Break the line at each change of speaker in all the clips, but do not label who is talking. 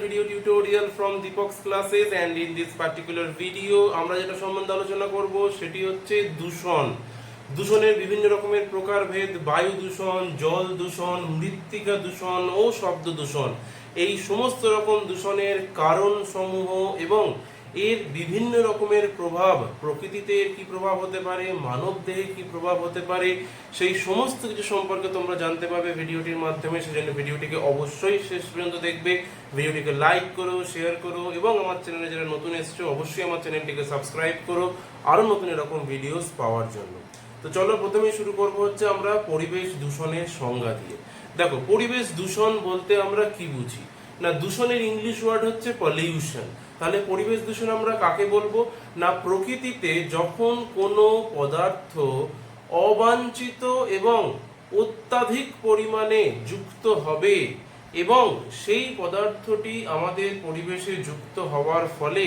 video tutorial from Deepak's classes, and in this particular video আমরা যেটা সম্বন্ধে আলোচনা করব সেটি হচ্ছে দূষণ। দূষণের বিভিন্ন রকমের প্রকারভেদ, বায়ু দূষণ, জল দূষণ, মৃত্তিকা দূষণ ও শব্দ দূষণ। এই সমস্ত রকম দূষণের কারণ সমূহ এবং এর বিভিন্ন রকমের প্রভাব, প্রকৃতিতে এর কি প্রভাব হতে পারে, মানব দেহে কি প্রভাব হতে পারে, সেই সমস্ত কিছু সম্পর্কে তোমরা জানতে পারবে ভিডিওটির মাধ্যমে। সেজন্য ভিডিওটিকে অবশ্যই শেষ পর্যন্ত দেখবে। ভিডিওটিকে লাইক করো, শেয়ার করো এবং আমার চ্যানেলে যারা নতুন এসছো অবশ্যই আমার চ্যানেলটিকে সাবস্ক্রাইব করো আরও নতুন এরকম ভিডিওস পাওয়ার জন্য। তো চলো প্রথমেই শুরু করব হচ্ছে আমরা পরিবেশ দূষণের সংজ্ঞা দিয়ে। দেখো, পরিবেশ দূষণ বলতে আমরা কি বুঝি না, দূষণের ইংলিশ ওয়ার্ড হচ্ছে পলিউশন। তাহলে পরিবেশ দূষণ আমরা কাকে বলবো না, প্রকৃতিতে যখন কোনো পদার্থ অবাঞ্ছিত এবং অত্যাধিক পরিমাণে যুক্ত হবে এবং সেই পদার্থটি আমাদের পরিবেশে যুক্ত হওয়ার ফলে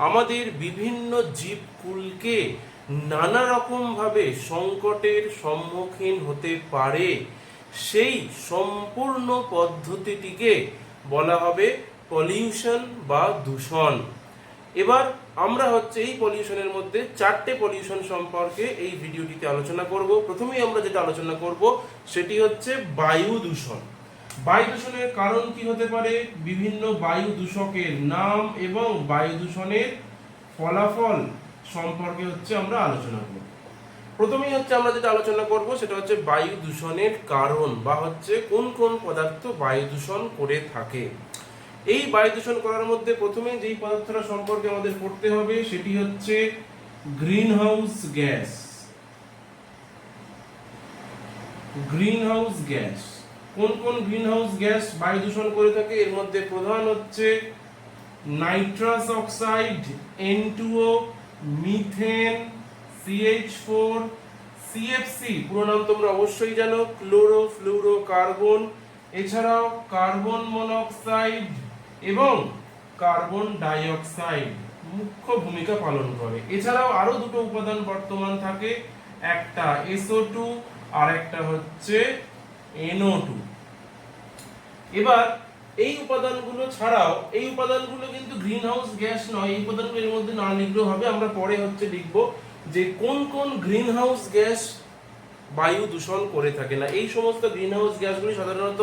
আমাদের বিভিন্ন জীবকুলকে নানা রকমভাবে সংকটের সম্মুখীন হতে পারে, সেই সম্পূর্ণ পদ্ধতিটিকে বলা হবে পলিউশন বা দূষণ। এবার আমরা হচ্ছে এই পলিউশনের মধ্যে চারটে পলিউশন সম্পর্কে এই ভিডিওটিতে আলোচনা করব। প্রথমেই আমরা যেটা আলোচনা করব সেটি হচ্ছে বায়ু দূষণ। বায়ু দূষণের কারণ কি হতে পারে, বিভিন্ন বায়ু দূষকের নাম এবং বায়ু দূষণের ফলাফল সম্পর্কে হচ্ছে আমরা আলোচনা করব। প্রথমেই হচ্ছে আমরা যেটা আলোচনা করব সেটা হচ্ছে বায়ু দূষণের কারণ বা হচ্ছে কোন কোন পদার্থ বায়ু দূষণ করে থাকে। এই বায়ু দূষণ করার মধ্যে প্রথমে যেই পদার্থটা সম্পর্কে আমাদের পড়তে হবে সেটি হচ্ছে গ্রিনহাউস গ্যাস। গ্রিনহাউস গ্যাস, কোন কোন গ্রিনহাউস গ্যাস বায়ু দূষণ করে থাকে এর মধ্যে প্রধান হচ্ছে nitrous oxide, N2O, methane, CH4, CFC পুরো নাম তোমরা অবশ্যই জানো, ক্লোরোফ্লুরোকার্বন, এছাড়াও কার্বন মনোক্সাইড এবং কার্বন ডাইঅক্সাইড মুখ্য ভূমিকা পালন করে। এছাড়াও আরো দুটো উপাদান বর্তমান থাকে, একটা SO2 আর একটা হচ্ছে NO2। এবার এই উপাদানগুলো ছাড়াও, এই উপাদানগুলো কিন্তু গ্রিনহাউস গ্যাস নয়, এই উপাদানগুলো এর মধ্যে না লিখলেও হবে, আমরা পরে হচ্ছে লিখবো যে কোন কোন গ্রিনহাউস গ্যাস বায়ু দূষণ করে থাকে না। এই সমস্ত গ্রিনহাউস গ্যাসগুলি সাধারণত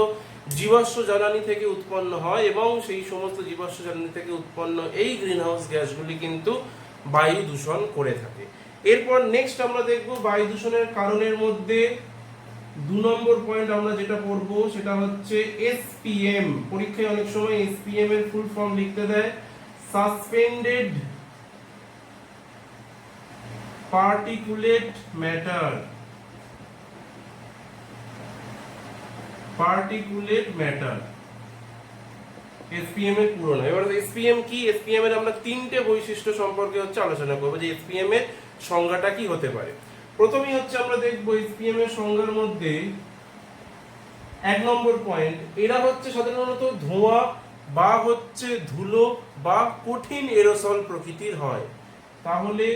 জীবাশ্ম জ্বালানি থেকে উৎপন্ন হয় এবং সেই সমস্ত জীবাশ্ম জ্বালানি থেকে উৎপন্ন এই গ্রিনহাউস গ্যাসগুলি কিন্তু বায়ু দূষণ করে থাকে। এরপর নেক্সট আমরা দেখব বায়ু দূষণের কারণের মধ্যে 2 নম্বর পয়েন্ট আমরা যেটা পড়বো সেটা হচ্ছে SPM। পরীক্ষায় অনেক সময় SPM এর ফুল ফর্ম লিখতে দেয়, suspended particulate matter. Particulate matter SPM এর পুরো নাম। এবার SPM কি, SPM এর আমরা তিনটে বৈশিষ্ট্য সম্পর্কে হচ্ছে আলোচনা করব যে SPM এর সংজ্ঞাটা কি হতে পারে। প্রথমেই হচ্ছে আমরা দেখব SPM এর সংজ্ঞার মধ্যে 1 নম্বর পয়েন্ট, এরা হচ্ছে সাধারণত ধোঁয়া বা হচ্ছে ধুলো বা কঠিন এরোসল প্রকৃতির হয়। তাহলে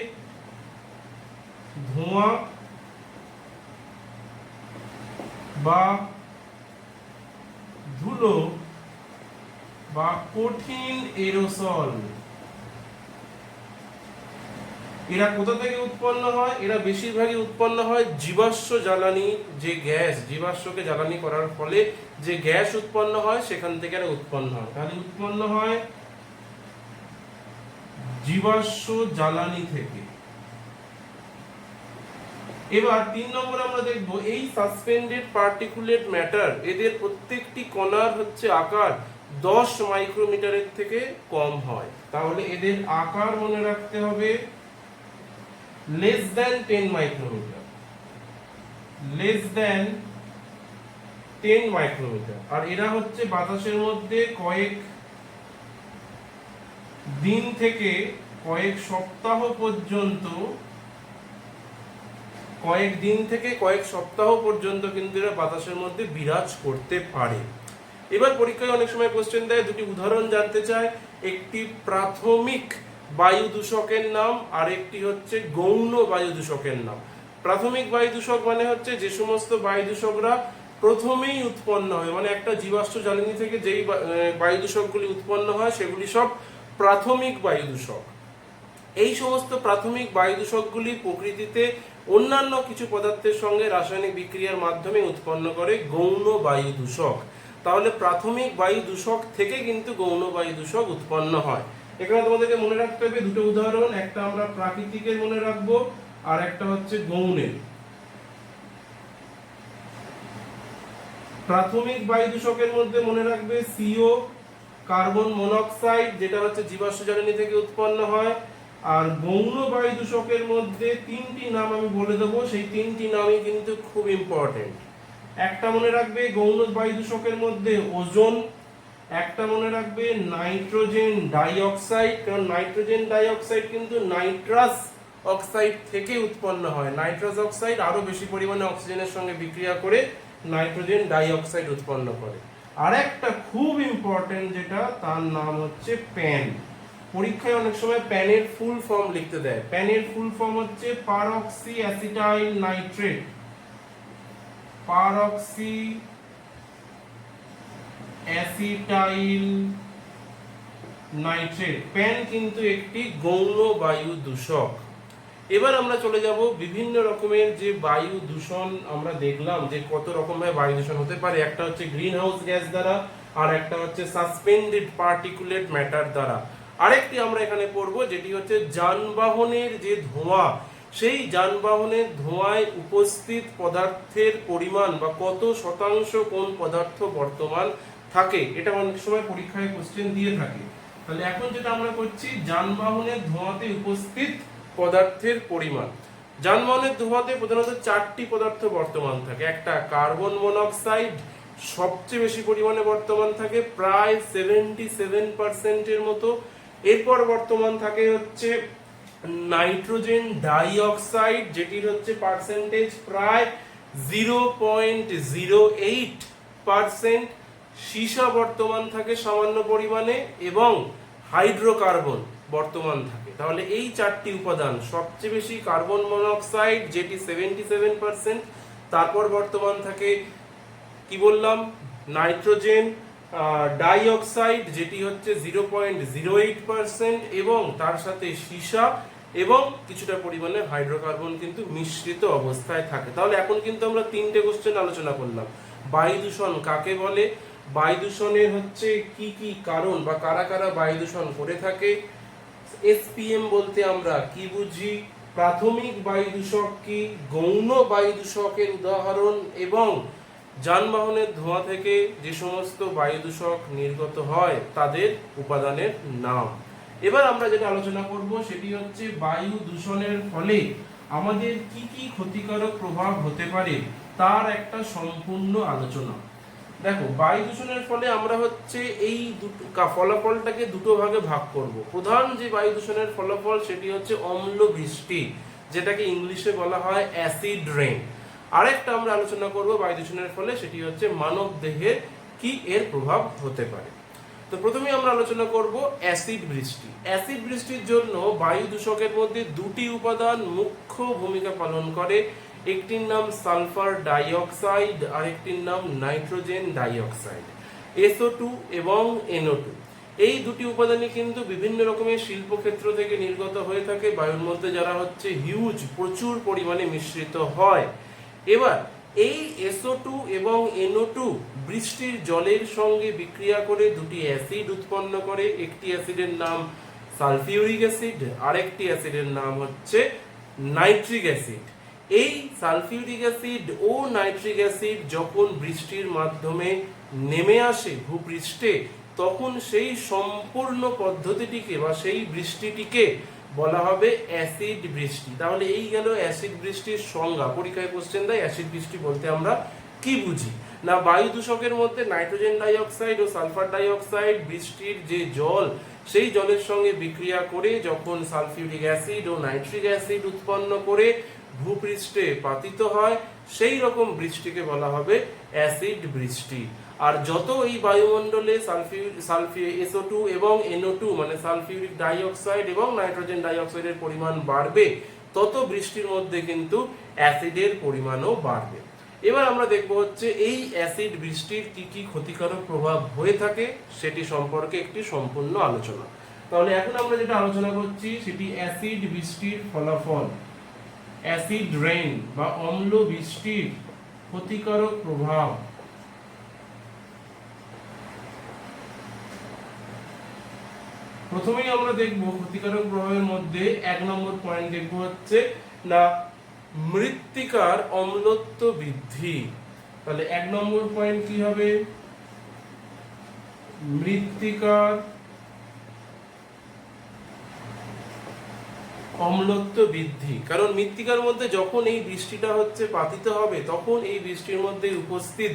ধোঁয়া বা ধুলো বা কঠিন এরোসল, এরা কোথা থেকে উৎপন্ন হয়, এরা বেশিরভাগই উৎপন্ন হয় জীবাশ্ম জ্বালানি, যে গ্যাস জীবাশ্মকে জ্বালানি করার ফলে যে গ্যাস উৎপন্ন হয় সেখান থেকে এরা উৎপন্ন হয়। তাহলে উৎপন্ন হয় জীবাশ্ম জ্বালানি থেকে। এবার 3 নম্বরে আমরা দেখব এই সাসপেন্ডেড পার্টিকুলেট ম্যাটার, এদের প্রত্যেকটি কণার হচ্ছে আকার 10 মাইক্রোমিটারের থেকে কম হয়। তাহলে এদের আকার মনে রাখতে হবে less than 10 micrometre, less than 10 micrometre. আর এরা হচ্ছে বাতাসের মধ্যে কয়েক দিন থেকে কয়েক সপ্তাহ পর্যন্ত, কিন্তু এরা বাতাসের মধ্যে বিরাজ করতে পারে। এবার পরীক্ষায় অনেক সময় কোশ্চেন দেয়, দুটি উদাহরণ জানতে চায়, একটি প্রাথমিক বায়ু দূষকের নাম আর একটি হচ্ছে গৌণ বায়ু দূষকের নাম। প্রাথমিক বায়ু দূষক মানে হচ্ছে যে সমস্ত বায়ু দূষকরা প্রথমেই উৎপন্ন হয়, মানে একটা জীবাশ্ম জ্বালানি থেকে যেই বায়ু দূষকগুলি উৎপন্ন হয় সেগুলি সব প্রাথমিক বায়ু দূষক। এই সমস্ত প্রাথমিক বায়ু দূষকগুলি প্রকৃতিতে অন্যান্য কিছু পদার্থের সঙ্গে রাসায়নিক বিক্রিয়ার মাধ্যমে উৎপন্ন করে গৌণ বায়ু দূষক। তাহলে প্রাথমিক বায়ু দূষক থেকে কিন্তু গৌণ বায়ু দূষক উৎপন্ন হয়। এখানে তোমাদেরকে মনে রাখতে হবে দুটো উদাহরণ, একটা আমরা প্রাকৃতিকের মনে রাখবো আর একটা হচ্ছে গৌণের। প্রাথমিক বায়ু দূষকের মধ্যে মনে রাখবে সিও, কার্বন মনোক্সাইড, যেটা হচ্ছে জীবাশ্ম জ্বালানি থেকে উৎপন্ন হয়। আর গৌণ বায়ু দূষকের মধ্যে তিনটি নাম আমি বলে দেবো, সেই তিনটি নামই কিন্তু খুব ইম্পর্টেন্ট। একটা মনে রাখবে গৌণ বায়ু দূষকের মধ্যে ওজোন, একটা মনে রাখবে নাইট্রোজেন ডাইঅক্সাইড, কারণ নাইট্রোজেন ডাইঅক্সাইড কিন্তু নাইট্রাস অক্সাইড থেকে উৎপন্ন হয়। নাইট্রাস অক্সাইড আরো বেশি পরিমাণে অক্সিজেনের সঙ্গে বিক্রিয়া করে নাইট্রোজেন ডাইঅক্সাইড উৎপন্ন করে। আর একটা খুব ইম্পর্টেন্ট যেটা, তার নাম হচ্ছে প্যান। পরীক্ষায় অনেক সময় প্যানের ফুল ফর্ম লিখতে দেয়। প্যানের ফুল ফর্ম হচ্ছে peroxy acetyl nitrate. Peroxy acetyl nitrate. PAN কিন্তু একটি গৌণ বায়ু দূষক। এবার আমরা চলে যাব বিভিন্ন রকমের যে বায়ু দূষণ আমরা দেখলাম যে কত রকমের বায়ু দূষণ হতে পারে। একটা হচ্ছে গ্রিন হাউস গ্যাস দ্বারা, আর একটা হচ্ছে সাসপেন্ডেড পার্টিকুলেট ম্যাটার দ্বারা। আরেকটি আমরা এখানে পড়বো যেটি হচ্ছে যানবাহনের যে ধোঁয়া, সেই যানবাহনের ধোঁয়ায় উপস্থিত পদার্থের পরিমাণ বা কত শতাংশ কোন পদার্থ বর্তমান থাকে। এটা অনেক সময় পরীক্ষায় কোশ্চেন দিয়ে থাকে। তাহলে এখন যেটা আমরা করছি, যানবাহনের ধোঁয়াতে উপস্থিত পদার্থের পরিমাণ। যানবাহনের ধোঁয়াতে প্রধানত চারটি পদার্থ বর্তমান থাকে। একটা কার্বন মনোক্সাইড, সবচেয়ে বেশি পরিমাণে বর্তমান থাকে, প্রায় 77% মতো। এরপর বর্তমান থাকে হচ্ছে নাইট্রোজেন ডাইঅক্সাইড, যেটির হচ্ছে পার্সেন্টেজ প্রায় 0.08%। সীসা বর্তমান থাকে সামান্য পরিমাণে, এবং হাইড্রোকার্বন বর্তমান থাকে। তাহলে এই চারটি উপাদান, সবচেয়ে বেশি কার্বন মনোক্সাইড যেটি 77%, তারপর বর্তমান থাকে কি বললাম নাইট্রোজেন ডাইঅক্সাইড যেটি হচ্ছে 0.08%, এবং তার সাথে সীসা এবং কিছুটা পরিমাণে হাইড্রোকার্বন কিন্তু মিশ্রিত অবস্থায় থাকে। তাহলে এখন কিন্তু আমরা তিনটে কোশ্চেন আলোচনা করলাম। বায়ু দূষণ কাকে বলে, বায়ু দূষণের হচ্ছে কি কি কারণ বা কারা কারা বায়ু দূষণ করে থাকে, এসপিএম বলতে আমরা কি বুঝি, প্রাথমিক বায়ু দূষক কি, গৌণ বায়ু দূষকের উদাহরণ, এবং যানবাহনের ধোঁয়া থেকে যে সমস্ত বায়ু দূষক নির্গত হয় তাদের উপাদানের নাম। এবার আমরা যেটা আলোচনা করব সেটি হচ্ছে বায়ু দূষণের ফলে আমাদের কি কি ক্ষতিকারক প্রভাব হতে পারে তার একটা সম্পূর্ণ আলোচনা। দেখো, বায়ু দূষণের ফলে আমরা হচ্ছে এই ফলাফলটাকে দুটো ভাগে ভাগ করব। প্রধান যে বায়ু দূষণের ফলাফল সেটি হচ্ছে অম্ল বৃষ্টি, যেটাকে ইংলিশে বলা হয় অ্যাসিড রেইন। আরেকটা আমরা আলোচনা করব বায়ু দূষণের ফলে, সেটি হচ্ছে মানব দেহে কি এর প্রভাব হতে পারে। তো প্রথমে আমরা আলোচনা করব অ্যাসিড বৃষ্টি। অ্যাসিড বৃষ্টির জন্য বায়ু দূষকের মধ্যে দুটি উপাদান মুখ্য ভূমিকা পালন করে। একটির নাম সালফার ডাইঅক্সাইড, আরেকটির নাম নাইট্রোজেন ডাইঅক্সাইড, SO2 এবং NO2। এই দুটি উপাদানই কিন্তু বিভিন্ন রকমের শিল্পক্ষেত্র থেকে নির্গত হয়ে থাকে বায়ুর মধ্যে, যারা হচ্ছে হিউজ প্রচুর পরিমাণে মিশ্রিত হয়। এবার এই SO2 এবং NO2 বৃষ্টির জলের সঙ্গে বিক্রিয়া করে দুটি অ্যাসিড উৎপন্ন করে। একটি অ্যাসিডের নাম সালফিউরিক অ্যাসিড, আরেকটি অ্যাসিডের নাম হচ্ছে নাইট্রিক অ্যাসিড। এই সালফিউরিক অ্যাসিড ও নাইট্রিক অ্যাসিড যখন বৃষ্টির মাধ্যমে নেমে আসে ভূপৃষ্ঠে, তখন সেই সম্পূর্ণ পদ্ধতিটিকে বা সেই বৃষ্টিটিকে বলা হবে অ্যাসিড বৃষ্টি। তাহলে এই গেল অ্যাসিড বৃষ্টির সংজ্ঞা। পরীক্ষায় কোশ্চেন দেয় অ্যাসিড বৃষ্টি বলতে আমরা কি বুঝি। না, বায়ু দূষকের মধ্যে নাইট্রোজেন ডাইঅক্সাইড ও সালফার ডাইঅক্সাইড বৃষ্টির যে জল, সেই জলের সঙ্গে বিক্রিয়া করে যখন সালফিউরিক অ্যাসিড ও নাইট্রিক অ্যাসিড উৎপন্ন করে ভূপৃষ্ঠে পাতিত হয়, সেই রকম বৃষ্টিকে বলা হবে অ্যাসিড বৃষ্টি। আর যত এই বায়ুমণ্ডলে SO2 এবং NO2 মানে সালফিউরিক ডাইঅক্সাইড এবং নাইট্রোজেন ডাইঅক্সাইডের পরিমাণ বাড়বে, তত বৃষ্টির মধ্যে কিন্তু অ্যাসিডের পরিমাণও বাড়বে। এবার আমরা দেখব হচ্ছে এই অ্যাসিড বৃষ্টির কি কি ক্ষতিকারক প্রভাব হয়ে থাকে সেটি সম্পর্কে একটি সম্পূর্ণ আলোচনা। তাহলে এখন আমরা যেটা আলোচনা করছি সেটি অ্যাসিড বৃষ্টির ফলাফল, অ্যাসিড রেইন বা অম্ল বৃষ্টির ক্ষতিকারক প্রভাব। প্রথমেই আমরা দেখব ক্ষতিকারক প্রভাবের মধ্যে 1 নম্বর পয়েন্ট দেখব হচ্ছে না মৃত্তিকার অম্লত্ব বৃদ্ধি। তাহলে 1 নম্বর পয়েন্ট কি হবে? মৃত্তিকার অম্লত্ব বৃদ্ধি। কারণ মৃত্তিকার মধ্যে যখন এই বৃষ্টিটা হচ্ছে পাতিত হবে তখন এই বৃষ্টির মধ্যে উপস্থিত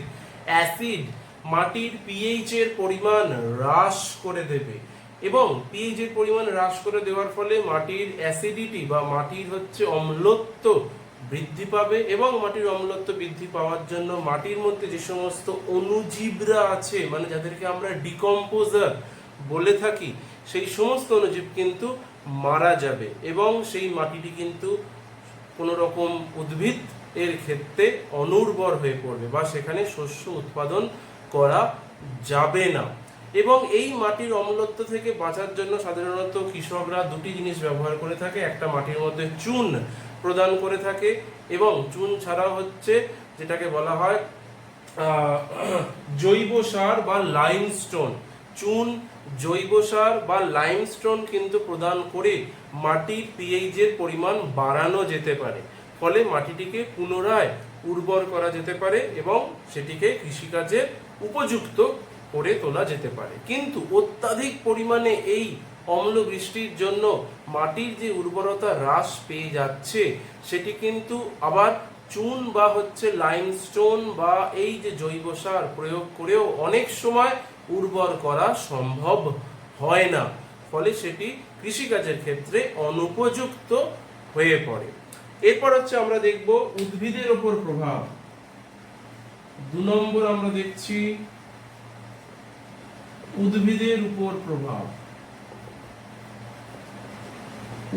অ্যাসিড মাটির পিএইচ এর পরিমাণ হ্রাস করে দেবে এবং পিএইচ এর পরিমাণ হ্রাস করে দেওয়ার ফলে মাটির অ্যাসিডিটি বা মাটির হচ্ছে অম্লত্ব বৃদ্ধি পাবে এবং মাটির অম্লত্ব বৃদ্ধি পাওয়ার জন্য মাটির মধ্যে যে সমস্ত অণুজীবরা আছে, মানে যাদেরকে আমরা ডিকম্পোজার বলে থাকি, সেই সমস্ত অণুজীব কিন্তু মারা যাবে এবং সেই মাটিটি কিন্তু কোনো রকম উদ্ভিদ এর ক্ষেত্রে অনুর্বর হয়ে পড়বে বা সেখানে শস্য উৎপাদন করা যাবে না। এবং এই মাটির অম্লত্ব থেকে বাঁচার জন্য সাধারণত কৃষকরা দুটি জিনিস ব্যবহার করে থাকে। একটা মাটির মধ্যে চুন প্রদান করে থাকে এবং চুন ছাড়াও হচ্ছে যেটাকে বলা হয় জৈব সার বা লাইমস্টোন। চুন, জৈব সার বা লাইমস্টোন কিন্তু প্রদান করে মাটির পিএইচ এর পরিমাণ বাড়ানো যেতে পারে, ফলে মাটিটিকে পুনরায় উর্বর করা যেতে পারে এবং সেটিকে কৃষিকাজে উপযুক্ত করে তোলা যেতে পারে। কিন্তু অত্যাধিক পরিমাণে এই অম্ল বৃষ্টির জন্য মাটির যে উর্বরতা হ্রাস পেয়ে যাচ্ছে সেটি কিন্তু আবার চুন বা হচ্ছে লাইমস্টোন বা এই যে জৈব সার প্রয়োগ করেও অনেক সময় উর্বর করা সম্ভব হয় না, ফলে সেটি কৃষিকাজের ক্ষেত্রে অনুপযুক্ত হয়ে পড়ে। এরপর হচ্ছে আমরা দেখব উদ্ভিদের উপর প্রভাব। 2 নম্বর আমরা দেখছি উদ্ভিদের উপর প্রভাব।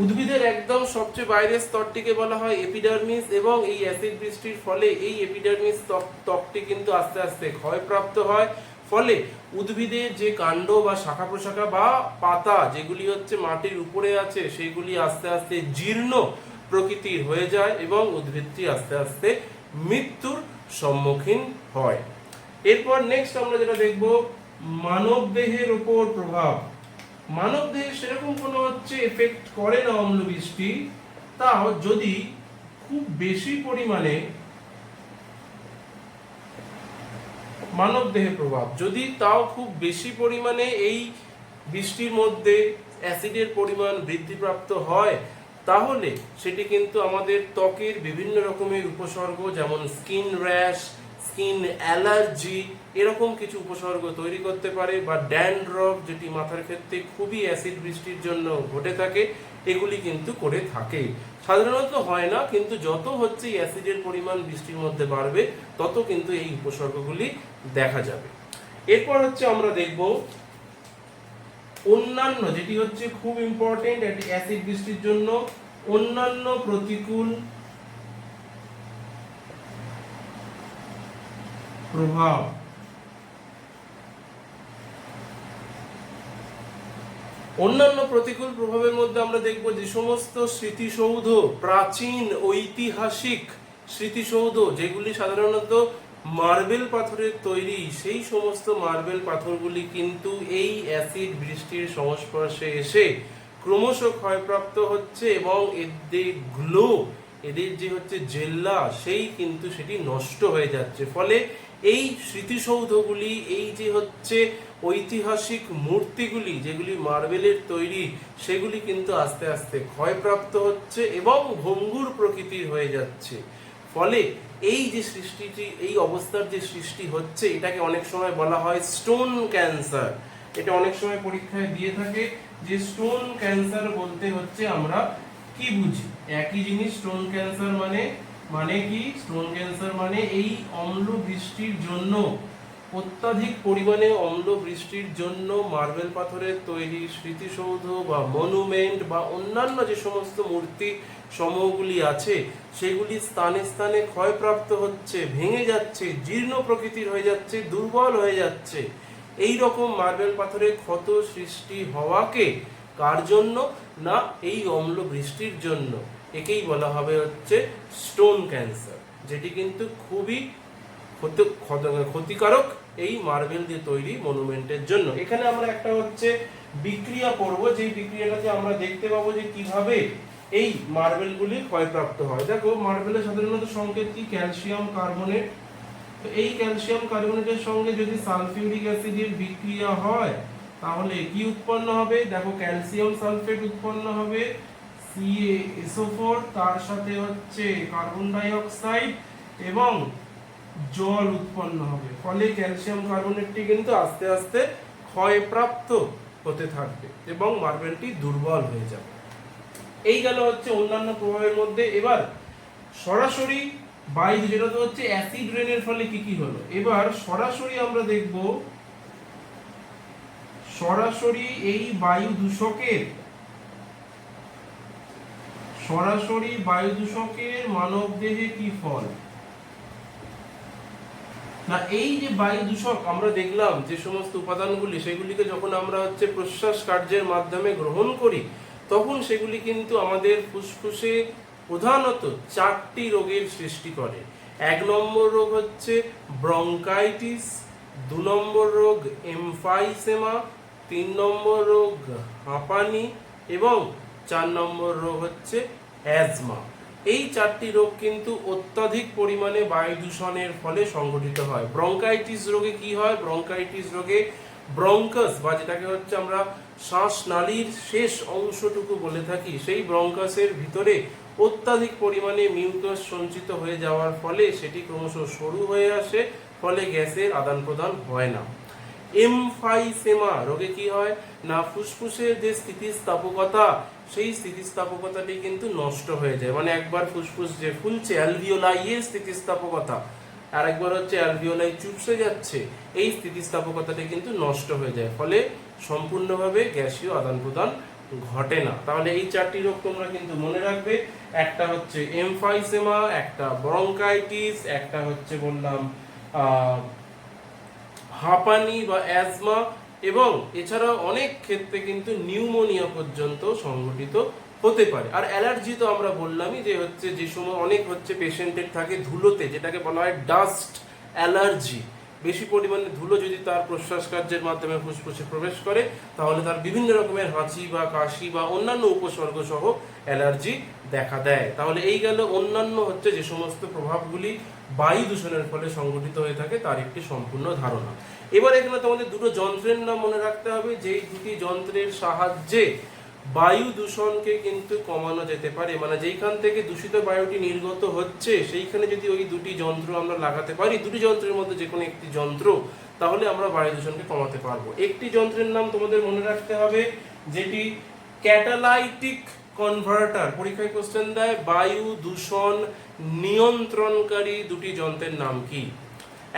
উদ্ভিদের একদম সবচেয়ে বাইরের স্তরটিকে বলা হয় এপিডার্মিস এবং এই অ্যাসিড বৃষ্টির ফলে এই এপিডার্মিস ত্বকটি কিন্তু আস্তে আস্তে ক্ষয়প্রাপ্ত হয়, ফলে উদ্ভিদের যে কাণ্ড বা শাখা প্রশাখা বা পাতা যেগুলি হচ্ছে মাটির উপরে আছে সেগুলি আস্তে আস্তে জীর্ণ প্রকৃতির হয়ে যায় এবং উদ্ভিদটি আস্তে আস্তে মৃত্যুর সম্মুখীন হয়। এরপর নেক্সট আমরা যেটা দেখব মানব দেহের উপর প্রভাব। মানব দেহে সেরকম কোনো হচ্ছে এফেক্ট করে না অম্ল বৃষ্টি, তাও যদি খুব বেশি পরিমাণে মানব দেহে প্রভাব যদি তাও খুব বেশি পরিমাণে এই বৃষ্টির মধ্যে অ্যাসিডের পরিমাণ বৃদ্ধিপ্রাপ্ত হয় তাহলে সেটি কিন্তু আমাদের ত্বকের বিভিন্ন রকমের উপসর্গ যেমন স্কিন র্যাশ, স্কিন অ্যালার্জি এরকম কিছু উপসর্গ তৈরি করতে পারে, বা ড্যান্ড্রফ যেটি মাথার ক্ষেত্রে খুবই অ্যাসিড বৃষ্টির জন্য ঘটে থাকে, এগুলি কিন্তু করে থাকে। সাধারণত হয় না, কিন্তু যত হচ্ছে অ্যাসিডের পরিমাণ বৃষ্টির মধ্যে বাড়বে তত কিন্তু এই উপসর্গগুলি দেখা যাবে। এরপর হচ্ছে আমরা দেখব অন্যান্য, যেটি হচ্ছে খুব ইম্পর্টেন্ট অ্যাসিড বৃষ্টির জন্য, অন্যান্য প্রতিকূল প্রভাব। অন্যান্য প্রতিকূল প্রভাবের মধ্যে আমরা দেখব যে সমস্ত স্মৃতিসৌধ, প্রাচীন ঐতিহাসিক স্মৃতিসৌধ যেগুলি সাধারণত মার্বেল পাথরের তৈরি, সেই সমস্ত মার্বেল পাথরগুলি কিন্তু এই অ্যাসিড বৃষ্টির সংস্পর্শে এসে ক্রমশ ক্ষয়প্রাপ্ত হচ্ছে এবং এদের গ্লো, এদের যে হচ্ছে জেল্লা সেই কিন্তু সেটি নষ্ট হয়ে যাচ্ছে। ফলে এই স্মৃতিসৌধগুলি, এই যে হচ্ছে ঐতিহাসিক মূর্তিগুলি যেগুলি মার্বেলের তৈরি, সেগুলি কিন্তু আস্তে আস্তে ক্ষয়প্রাপ্ত হচ্ছে এবং ভঙ্গুর প্রকৃতির হয়ে যাচ্ছে। ফলে এই যে সৃষ্টিটি, এই অবস্থার যে সৃষ্টি হচ্ছে, এটাকে অনেক সময় বলা হয় স্টোন ক্যান্সার। এটা অনেক সময় পরীক্ষায় দিয়ে থাকে যে স্টোন ক্যান্সার বলতে হচ্ছে আমরা কি বুঝি। একই জিনিস, স্টোন ক্যান্সার মানে কি? স্টোন ক্যান্সার মানে এই অম্ল বৃষ্টির জন্য অত্যাধিক পরিমাণে অম্ল বৃষ্টির জন্য মার্বেল পাথরের তৈরি স্মৃতিসৌধ বা মনুমেন্ট বা অন্যান্য যে সমস্ত মূর্তি সমূহগুলি আছে সেগুলি স্থানে স্থানে ক্ষয়প্রাপ্ত হচ্ছে, ভেঙে যাচ্ছে, জীর্ণ প্রকৃতির হয়ে যাচ্ছে, দুর্বল হয়ে যাচ্ছে। এই রকম মার্বেল পাথরের ক্ষত সৃষ্টি হওয়াকে কার জন্য? না এই অম্ল বৃষ্টির জন্য। একেই বলা হবে হচ্ছে স্টোন ক্যান্সার, যেটি কিন্তু খুবই ক্ষতিকারক এই মার্বেল দিয়ে তৈরি মনুমেন্টের জন্য। এখানে আমরা একটা হচ্ছে বিক্রিয়া করব, যেই বিক্রিয়াটাতে আমরা দেখতে পাবো যে কিভাবে এই মার্বেলগুলি ক্ষয়প্রাপ্ত হয়। দেখো মার্বেলের সাধারণত সংকেত কি? Calcium carbonate. তো এই ক্যালসিয়াম কার্বনেটের সঙ্গে যদি সালফিউরিক অ্যাসিডের বিক্রিয়া হয় তাহলে কি উৎপন্ন হবে? দেখো ক্যালসিয়াম সালফেট উৎপন্ন হবে, CaSO4, তার সাথে হচ্ছে কার্বন ডাই অক্সাইড এবং জল উৎপন্ন হবে। ফলে ক্যালসিয়াম কার্বনেটটি কিন্তু আস্তে আস্তে ক্ষয়প্রাপ্ত হতে থাকবে এবং মার্বেলটি দুর্বল হয়ে যাবে। এই গেল হচ্ছে অন্যান্য প্রভাবের মধ্যে। এবার সরাসরি বায়ু, যেটা তো হচ্ছে অ্যাসিড রেনের ফলে কি কি হলো। এবার সরাসরি আমরা দেখব সরাসরি এই বায়ু দূষকের মানবদেহে কি ফল। না এই যে বায়ু দূষক আমরা দেখলাম যে সমস্ত উপাদানগুলি, সেগুলিকে যখন আমরা হচ্ছে প্রশ্বাস কার্যের মাধ্যমে গ্রহণ করি তখন সেগুলি কিন্তু আমাদের ফুসফুসে প্রধানত 4টি রোগের সৃষ্টি করে। 1 নম্বর রোগ হচ্ছে ব্রঙ্কাইটিস, 2 নম্বর রোগ এমফাইসেমা, 3 নম্বর রোগ হাঁপানি এবং 4 নম্বর রোগ হচ্ছে অ্যাজমা। এই 4টি রোগ কিন্তু অত্যাধিক পরিমাণে বায়ু দূষণের ফলে সংঘটিত হয়। ব্রঙ্কাইটিস রোগে কি হয়? ব্রঙ্কাইটিস রোগে ব্রঙ্কাস বা যেটাকে হচ্ছে আমরা শ্বাসনালীর শেষ অংশটুকু বলে থাকি, সেই ব্রঙ্কাসের ভিতরে অত্যাধিক পরিমাণে মিউকাস সঞ্চিত হয়ে যাওয়ার ফলে সেটি ক্রমশ সরু হয়ে আসে, ফলে গ্যাসের আদান প্রদান হয় না। এমফাইসেমা রোগে কি হয়? না ফুসফুসের যে স্থিতিস্থাপকতা, সেই স্থিতিস্থাপকতাটি কিন্তু নষ্ট হয়ে যায়। মানে একবার ফুসফুস যে ফুলছে, অ্যালভিওলাই এর স্থিতিস্থাপকতা, আর একবার হচ্ছে অ্যালভিওলাই চুপসে যাচ্ছে, এই স্থিতিস্থাপকতাটি কিন্তু নষ্ট হয়ে যায়, ফলে সম্পূর্ণভাবে গ্যাসীয় আদান প্রদান ঘটে না। তাহলে এই 4টি রোগ তোমরা কিন্তু মনে রাখবে। একটা হচ্ছে এমফাইসেমা, একটা ব্রঙ্কাইটিস, একটা হচ্ছে বললাম হাঁপানি বা অ্যাজমা, এবং এছাড়াও অনেক ক্ষেত্রে কিন্তু নিউমোনিয়া পর্যন্ত সংঘটিত হতে পারে। আর অ্যালার্জি তো আমরা বললামই যে হচ্ছে যে সময় অনেক হচ্ছে পেশেন্টের থাকে ধুলোতে, যেটাকে বলা হয় ডাস্ট অ্যালার্জি। বেশি পরিমাণে ধুলো যদি তার প্রশ্বাস কার্যের মাধ্যমে ফুসফুসে প্রবেশ করে তাহলে তার বিভিন্ন রকমের হাঁচি বা কাশি বা অন্যান্য উপসর্গ সহ অ্যালার্জি দেখা দেয়। তাহলে এই গেল অন্যান্য হচ্ছে যে সমস্ত প্রভাবগুলি বায়ু দূষণের ফলে সংঘটিত হয়ে থাকে তার একটি সম্পূর্ণ ধারণা। এবার এখানে তোমাদের দুটো যন্ত্রের নাম মনে রাখতে হবে, যেই দুটি যন্ত্রের সাহায্যে বায়ু দূষণকে কিন্তু কমানো যেতে পারে। মানে যেইখান থেকে দূষিত বায়ুটি নির্গত হচ্ছে সেইখানে যদি ওই দুটি যন্ত্র আমরা লাগাতে পারি, দুটি যন্ত্রের মধ্যে যে কোনো একটি যন্ত্র, তাহলে আমরা বায়ু দূষণকে কমাতে পারবো। একটি যন্ত্রের নাম তোমাদের মনে রাখতে হবে যেটি ক্যাটালাইটিক কনভার্টার। পরীক্ষায় কোশ্চেন দেয় বায়ু দূষণ নিয়ন্ত্রণকারী দুটি যন্ত্রের নাম কি।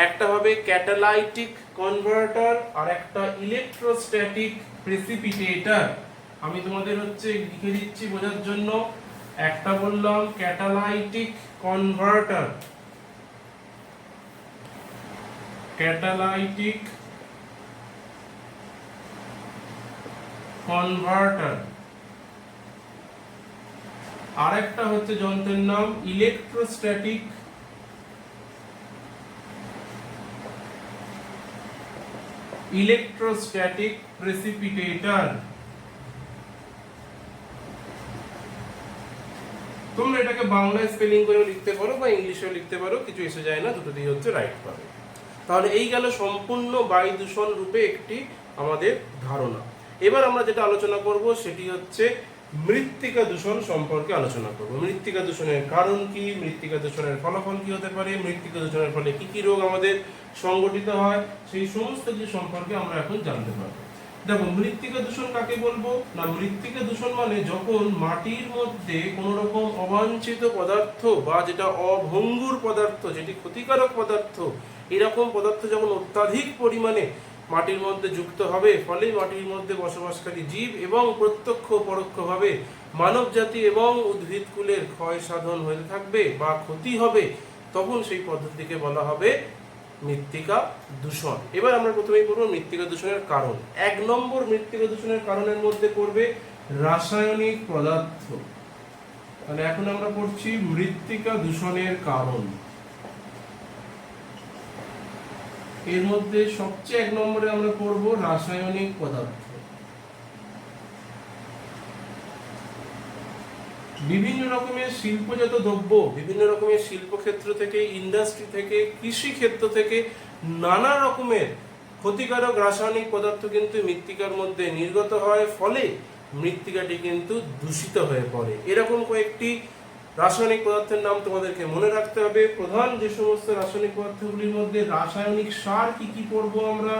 একটা হবে ক্যাটালাইটিক কনভার্টার আর একটা ইলেকট্রোস্ট্যাটিক প্রেসিপিটেটর। আমি তোমাদের হচ্ছে লিখে দিচ্ছি বোঝার জন্য। একটা বললাম ক্যাটালাইটিক কনভার্টার, ক্যাটালাইটিক কনভার্টার, আরেকটা হচ্ছে যন্ত্রের নাম ইলেকট্রোস্ট্যাটিক প্রেসিপিটেটর। তোমরা এটাকে বাংলায় স্পেলিং করেও লিখতে পারো বা ইংলিশেও লিখতে পারো, কিছু এসে যায় না, দুটো দিয়ে হচ্ছে রাইট পাবে। তাহলে এই গেল সম্পূর্ণ বায়ু দূষণ রূপে একটি আমাদের ধারণা। এবার আমরা যেটা আলোচনা করব সেটি হচ্ছে মৃত্তিকা দূষণ সম্পর্কে আলোচনা করব। মৃত্তিকা দূষণের কারণ কি, মৃত্তিকা দূষণের ফলাফল কি হতে পারে, মৃত্তিকা দূষণের ফলে কি কি রোগ আমাদের সংঘটিত হয়, সেই সমস্ত কিছু সম্পর্কে আমরা এখন জানতে পারবো। দেখো মৃত্তিকা দূষণ কাকে বলবো না, মৃত্তিকা দূষণ মানে যখন মাটির মধ্যে কোনো রকম অবাঞ্ছিত পদার্থ বা যেটা অভঙ্গুর পদার্থ, যেটি ক্ষতিকারক পদার্থ, এরকম পদার্থ যখন অত্যাধিক পরিমাণে মাটির মধ্যে যুক্ত হবে, ফলে মাটির মধ্যে বসবাসকারী জীব এবং প্রত্যক্ষ পরোক্ষভাবে মানব জাতি এবং উদ্ভিদকুলের ক্ষয় সাধন হয়ে থাকবে বা ক্ষতি হবে, তখন সেই পদ্ধতিকে বলা হবে মৃত্তিকা দূষণ। এবার আমরা প্রথমেই পড়ব মৃত্তিকা দূষণের কারণ। 1 নম্বর মৃত্তিকা দূষণের কারণের মধ্যে পড়বে রাসায়নিক পদার্থ। তাহলে এখন আমরা পড়ছি মৃত্তিকা দূষণের কারণ। এর মধ্যে সবচেয়ে 1 নম্বরে আমরা পড়ব রাসায়নিক পদার্থ। বিভিন্ন রকমের শিল্পজাত দ্রব্য, বিভিন্ন রকমের শিল্পক্ষেত্র থেকে, ইন্ডাস্ট্রি থেকে, কৃষি ক্ষেত্র থেকে নানা রকমের ক্ষতিকারক রাসায়নিক পদার্থ কিন্তু মৃত্তিকার মধ্যে নির্গত হয়, ফলে মৃত্তিকাটি কিন্তু দূষিত হয়ে পড়ে। এরকম কয়েকটি রাসায়নিক পদার্থের নাম তোমাদেরকে মনে রাখতে হবে। প্রধান যে সমস্ত রাসায়নিক পদার্থগুলির মধ্যে রাসায়নিক সার কি কি পড়বো আমরা,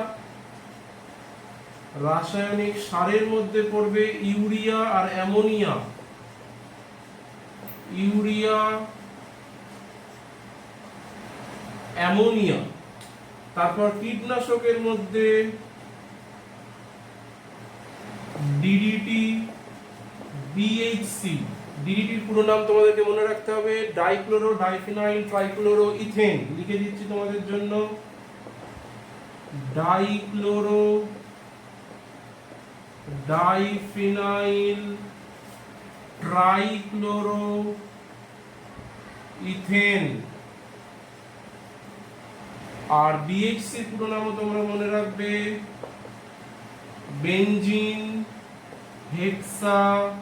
রাসায়নিক সারের মধ্যে পড়বে ইউরিয়া আর অ্যামোনিয়া। Urea, ammonia. তারপর কীটনাশকের মধ্যে ডিডিটি, বিএইচসি। ডিডিটির পুরো নাম তোমাদেরকে মনে রাখতে হবে, ডাইক্লোরো ডাইফিনাইল ট্রাইক্লোরো ইথেন। লিখে দিচ্ছি তোমাদের জন্য, ডাইক্লোরো ডাইফিনাইল ট্রাইক্লোরো ইথেন। আর বিএইচসি পুরো নামও তোমরা মনে রাখবে, বেনজিন হেক্সাক্লোরাইড।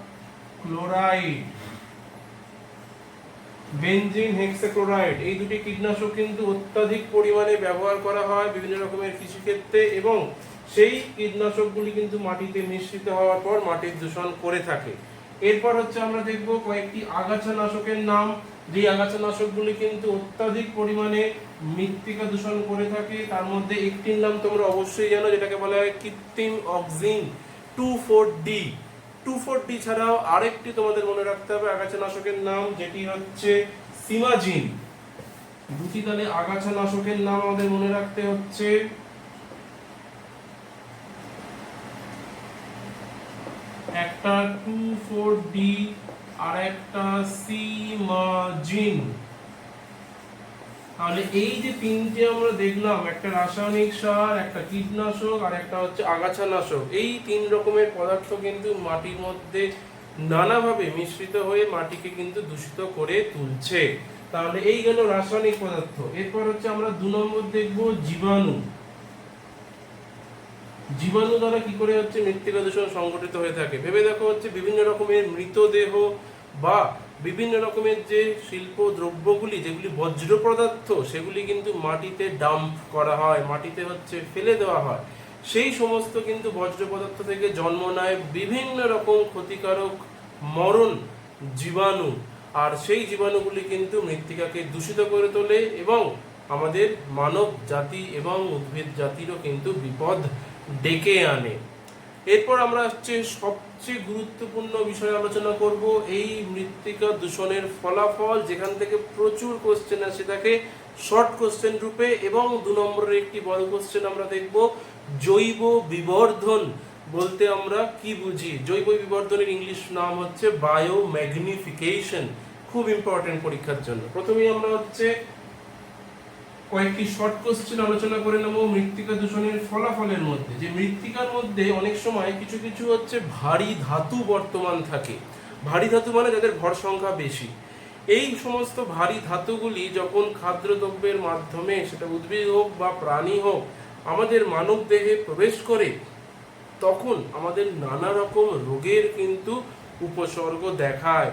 বেনজিন হেক্সাক্লোরাইড এই দুটি কীটনাশক কিন্তু অত্যাধিক পরিমাণে ব্যবহার করা হয় বিভিন্ন রকমের কৃষিক্ষেত্রে, এবং সেই কীটনাশকগুলি কিন্তু মাটিতে মিশ্রিত হওয়ার পর মাটির দূষণ করে থাকে। এরপর হচ্ছে আমরা দেখব কয়েকটি আগাছানাশকের নাম, যে আগাছানাশকগুলি কিন্তু অত্যাধিক পরিমাণে মৃত্তিকা দূষণ করে থাকে। তার মধ্যে একটির নাম তোমরা অবশ্যই জানো, যেটাকে বলা হয় কৃত্রিম অক্সিন 2,4-D। 2,4-D ছাড়াও আরেকটি তোমাদের মনে রাখতে হবে আগাছানাশকের নাম, যেটি হচ্ছে সিমাজিন। দুটি তাহলে আগাছানাশকের নাম আমাদের মনে রাখতে হচ্ছে, একটা 2,4-D আর একটা সিমাজিন। তাহলে এই যে তিনটে আমরা দেখলাম, একটা রাসায়নিক সার, একটা কীটনাশক আর একটা হচ্ছে আগাছানাশক, এই 3 রকমের পদার্থ কিন্তু মাটির মধ্যে নানাভাবে মিশ্রিত হয়ে মাটিকে কিন্তু দূষিত করে তুলছে। তাহলে এই গেল রাসায়নিক পদার্থ। এরপর হচ্ছে আমরা 2 নম্বর দেখব জীবাণু। জীবাণু দ্বারা কি করে হচ্ছে মৃত্তিকা দূষণ সংঘটিত হয়ে থাকে ভেবে দেখো। হচ্ছে বিভিন্ন রকমের মৃতদেহ বা বিভিন্ন রকমের যে শিল্প দ্রব্যগুলি, যেগুলি বজ্র পদার্থ, সেগুলি কিন্তু মাটিতে ডাম্প করা হয়, মাটিতে হচ্ছে ফেলে দেওয়া হয়। সেই সমস্ত কিন্তু বজ্র পদার্থ থেকে জন্ম নেয় বিভিন্ন রকম ক্ষতিকারক মরণ জীবাণু, আর সেই জীবাণুগুলি কিন্তু মৃত্তিকাকে দূষিত করে তোলে এবং আমাদের মানব জাতি এবং উদ্ভিদ জাতিরও কিন্তু বিপদ ডেকে আনে। এরপর আমরা হচ্ছে সবচেয়ে গুরুত্বপূর্ণ বিষয় আলোচনা করব, এই মৃত্তিকা দূষণের ফলাফল, যেখান থেকে প্রচুর কোশ্চেন আসে থাকে শর্ট কোশ্চেন রূপে। এবং 2 নম্বরের একটি বড় কোশ্চেন আমরা দেখব, জৈব বিবর্ধন বলতে আমরা কি বুঝি। জৈব বিবর্ধনের ইংলিশ নাম হচ্ছে বায়োম্যাগনিফিকেশন, খুব ইম্পর্টেন্ট পরীক্ষার জন্য। প্রথমেই আমরা হচ্ছে কয়েকটি শর্ট কোশ্চেন আলোচনা করে নেব মৃত্তিকা দূষণের ফলাফলের মধ্যে। যে মৃত্তিকার মধ্যে অনেক সময় কিছু কিছু হচ্ছে ভারী ধাতু বর্তমান থাকে। ভারী ধাতু মানে যাদের ভর সংখ্যা বেশি। এই সমস্ত ভারী ধাতুগুলি যখন খাদ্যদ্রব্যের মাধ্যমে, সেটা উদ্ভিদ হোক বা প্রাণী হোক, আমাদের মানব দেহে প্রবেশ করে, তখন আমাদের নানা রকম রোগের কিন্তু উপসর্গ দেখায়।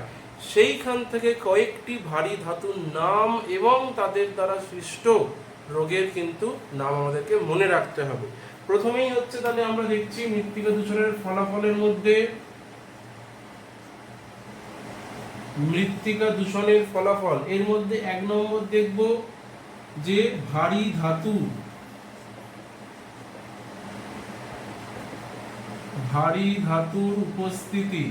সেইখান থেকে কয়েকটি ভারী ধাতুর নাম এবং তাদের দ্বারা সৃষ্ট রোগের কিন্তু নাম আমাদেরকে মনে রাখতে হবে। প্রথমেই হচ্ছে তাহলে আমরা দেখছি মৃত্তিকা দূষণের ফলাফলের মধ্যে, মৃত্তিকা দূষণের ফলাফল এর মধ্যে 1 নম্বর দেখব যে ভারী ধাতু। ভারী ধাতুর উপস্থিতি।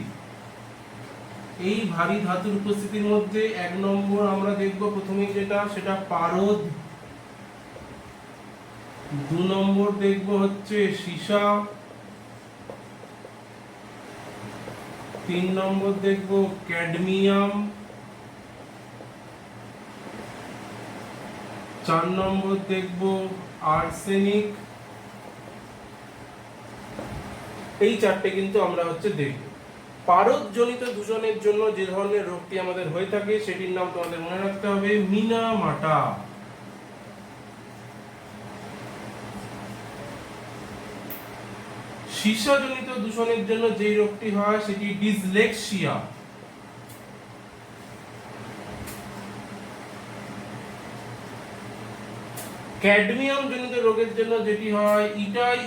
এই ভারী ধাতুর উপস্থিতির মধ্যে 1 নম্বর আমরা দেখব প্রথমেই যেটা, সেটা পারদ। 2 নম্বর দেখব হচ্ছে সীসা। 3 নম্বর দেখব ক্যাডমিয়াম। 4 নম্বর দেখব আর্সেনিক। এই চারটে কিন্তু আমরা হচ্ছে দেখব। পারদজনিত দূষণের জন্য যে ধরনের রোগটি আমাদের হয়ে থাকে সেটির নাম তোমাদের মনে রাখতে হবে মিনামাটা। সীসাজনিত দূষণের জন্য যে রোগটি হয় সেটি ডিসলেক্সিয়া। ক্যাডমিয়াম জনিত রোগের জন্য যেটি হয় ইটাই।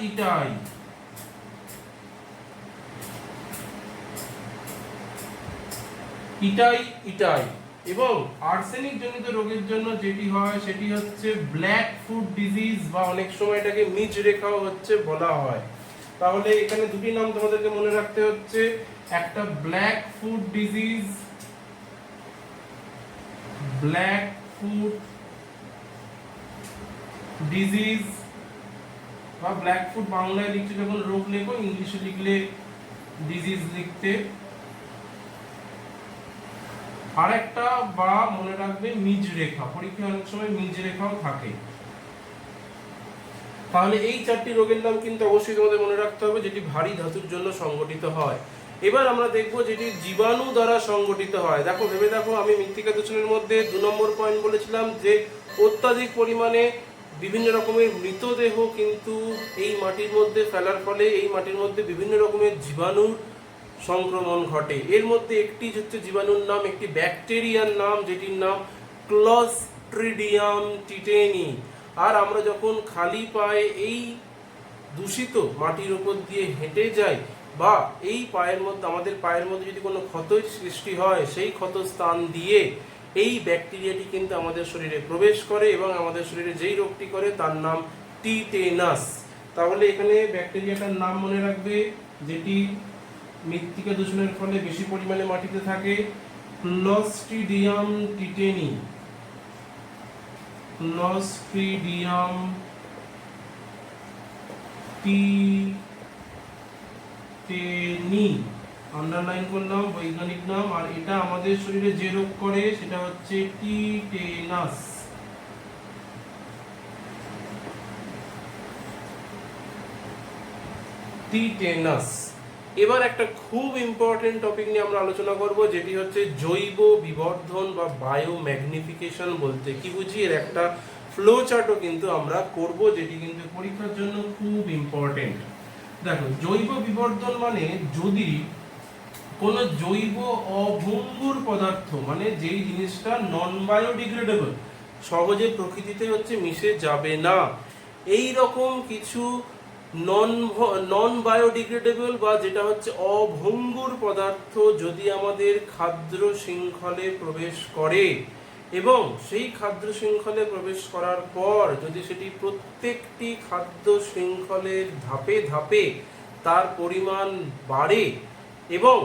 এবং আর্সেনিক জনিত রোগের জন্য যেটি হয় সেটি হচ্ছে ব্ল্যাক ফুট ডিজিজ, বা অনেক সময় এটাকে মিজ রেখাও হচ্ছে বলা হয়। তাহলে এখানে দুটি নাম তোমাদেরকে মনে রাখতে হচ্ছে, একটা ব্ল্যাক ফুট ডিজিজ, বা ব্ল্যাক ফুট বাংলায় লিখতে যখন রোগ লেখো, ইংলিশে লিখলে ডিজিজ লিখতে। আরেকটা বা মনে রাখবে মিজ রেখা, পরীক্ষায় অনেক সময় মিজ রেখাও থাকে। তাহলে এই চারটি রোগের নাম কিন্তু অবশ্যই তোমাদের মনে রাখতে হবে, যেটি ভারী ধাতুর জন্য সংগঠিত হয়। এবার আমরা দেখব যেটি জীবাণু দ্বারা সংগঠিত হয়। দেখো, ভেবে দেখো, আমি মৃত্তিকা দূষণের মধ্যে 2 নম্বর পয়েন্ট বলেছিলাম যে অত্যাধিক পরিমাণে বিভিন্ন রকমের মৃতদেহ কিন্তু এই মাটির মধ্যে ফেলার ফলে এই মাটির মধ্যে বিভিন্ন রকমের জীবাণুর সংক্রমণ ঘটে। এর মধ্যে একটি হচ্ছে জীবাণুর নাম, একটি ব্যাকটেরিয়ার নাম, যেটির নাম ক্লস্ট্রিডিয়াম টিটেনি। আর আমরা যখন খালি পায়ে এই দূষিত মাটির উপর দিয়ে হেঁটে যাই, বা এই পায়ের মধ্যে, আমাদের পায়ের মধ্যে যদি কোনো ক্ষত সৃষ্টি হয়, সেই ক্ষত স্থান দিয়ে এই ব্যাকটেরিয়াটি কিন্তু আমাদের শরীরে প্রবেশ করে এবং আমাদের শরীরে যেই রোগটি করে তার নাম টিটেনাস। তাহলে এখানে ব্যাকটেরিয়াটার নাম মনে রাখবে, যেটি মৃত্তিকা দূষণের ফলে বেশি পরিমাণে মাটিতে থাকে, Clostridium tetany. Clostridium tetany underline করলাম, বৈজ্ঞানিক নাম। আর এটা আমাদের শরীরে যে রোগ করে সেটা হচ্ছে টিটেনাস। এবার একটা খুব ইম্পর্টেন্ট টপিক নিয়ে আমরা আলোচনা করব, যেটি হচ্ছে জৈব বিবর্ধন বা বায়ো ম্যাগনিফিকেশন। বলতে কি বুঝি, এর একটা ফ্লো চার্টও কিন্তু আমরা করব, যেটি কিন্তু পরীক্ষার জন্য খুব ইম্পর্টেন্ট। দেখো, জৈব বিবর্ধন মানে যদি কোনো জৈব অভঙ্গুর পদার্থ, মানে যেই জিনিসটা নন বায়োডিগ্রেডেবল, সহজে প্রকৃতিতে হচ্ছে মিশে যাবে না, এই রকম কিছু নন বায়োডিগ্রেডেবল বা যেটা হচ্ছে অভঙ্গুর পদার্থ যদি আমাদের খাদ্য শৃঙ্খলে প্রবেশ করে, এবং সেই খাদ্য শৃঙ্খলে প্রবেশ করার পর যদি সেটি প্রত্যেকটি খাদ্য শৃঙ্খলের ধাপে ধাপে তার পরিমাণ বাড়ে এবং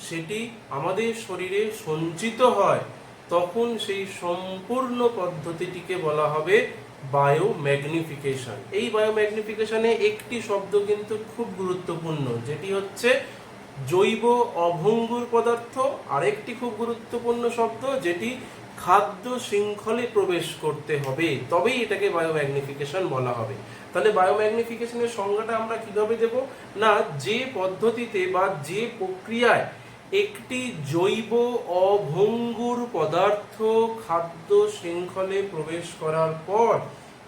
সেটি আমাদের শরীরে সঞ্চিত হয়, তখন সেই সম্পূর্ণ পদ্ধতিটিকে বলা হবে বায়োম্যাগনিফিকেশন। এই বায়োম্যাগনিফিকেশনে একটি শব্দ কিন্তু খুব গুরুত্বপূর্ণ, যেটি হচ্ছে জৈব অভঙ্গুর পদার্থ। আরেকটি খুব গুরুত্বপূর্ণ শব্দ, যেটি খাদ্য শৃঙ্খলে প্রবেশ করতে হবে, তবেই এটাকে বায়োম্যাগনিফিকেশন বলা হবে। তাহলে বায়োম্যাগনিফিকেশনের সংজ্ঞাটা আমরা কিভাবে দেব না, যে পদ্ধতিতে বা যে প্রক্রিয়ায় একটি জৈব অভঙ্গুর পদার্থ খাদ্য শৃঙ্খলে প্রবেশ করার পর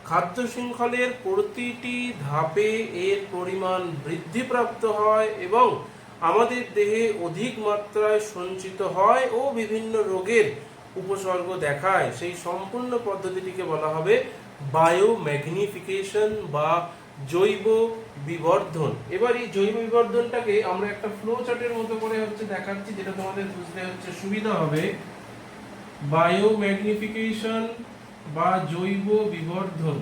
খাদ্য শৃঙ্খলের প্রতিটি ধাপে এর পরিমাণ বৃদ্ধিপ্রাপ্ত হয় এবং আমাদের দেহে অধিক মাত্রায় সঞ্চিত হয় ও বিভিন্ন রোগের উপসর্গ দেখায়, সেই সম্পূর্ণ পদ্ধতিটিকে বলা হবে বায়োম্যাগনিফিকেশন বা জৈব বিবর্ধন। এবার এই জৈব বিবর্ধনটাকে আমরা একটা ফ্লো চার্টের মতো করে হচ্ছে দেখাচ্ছি, যেটা তোমাদের বুঝতে হচ্ছে সুবিধা হবে। বায়োম্যাগনিফিকেশন বা জৈব বিবর্ধন।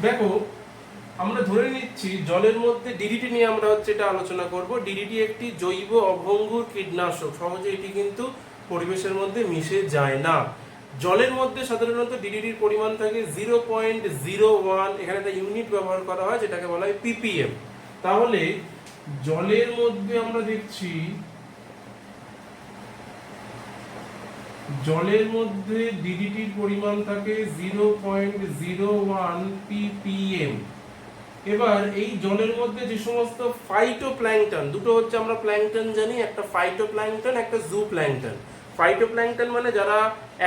দেখো আমরা ধরে নিচ্ছি জলের মধ্যে ডিডিটি নিয়ে আমরা হচ্ছে এটা আলোচনা করব। ডিডিটি একটি জৈব অভঙ্গুর কীটনাশক, সহজে এটি কিন্তু পরিবেশের মধ্যে মিশে যায় না। জলের মধ্যে সাধারণত ডিডিটির পরিমাণ থাকে 0.01, এখানে একটা ইউনিট ব্যবহার করা হয় যেটাকে বলা হয় ppm। তাহলে জলের মধ্যে আমরা দেখছি জলের মধ্যে ডিডিটির পরিমাণ থাকে 0.01 ppm। এবার এই জলের মধ্যে যে সমস্ত ফাইটোপ্ল্যাঙ্কটন, দুটো হচ্ছে আমরা প্ল্যাঙ্কটন জানি, একটা ফাইটোপ্ল্যাঙ্কটন, একটা জু প্ল্যাঙ্কটন। ফাইটোপ্ল্যাঙ্কটন মানে যারা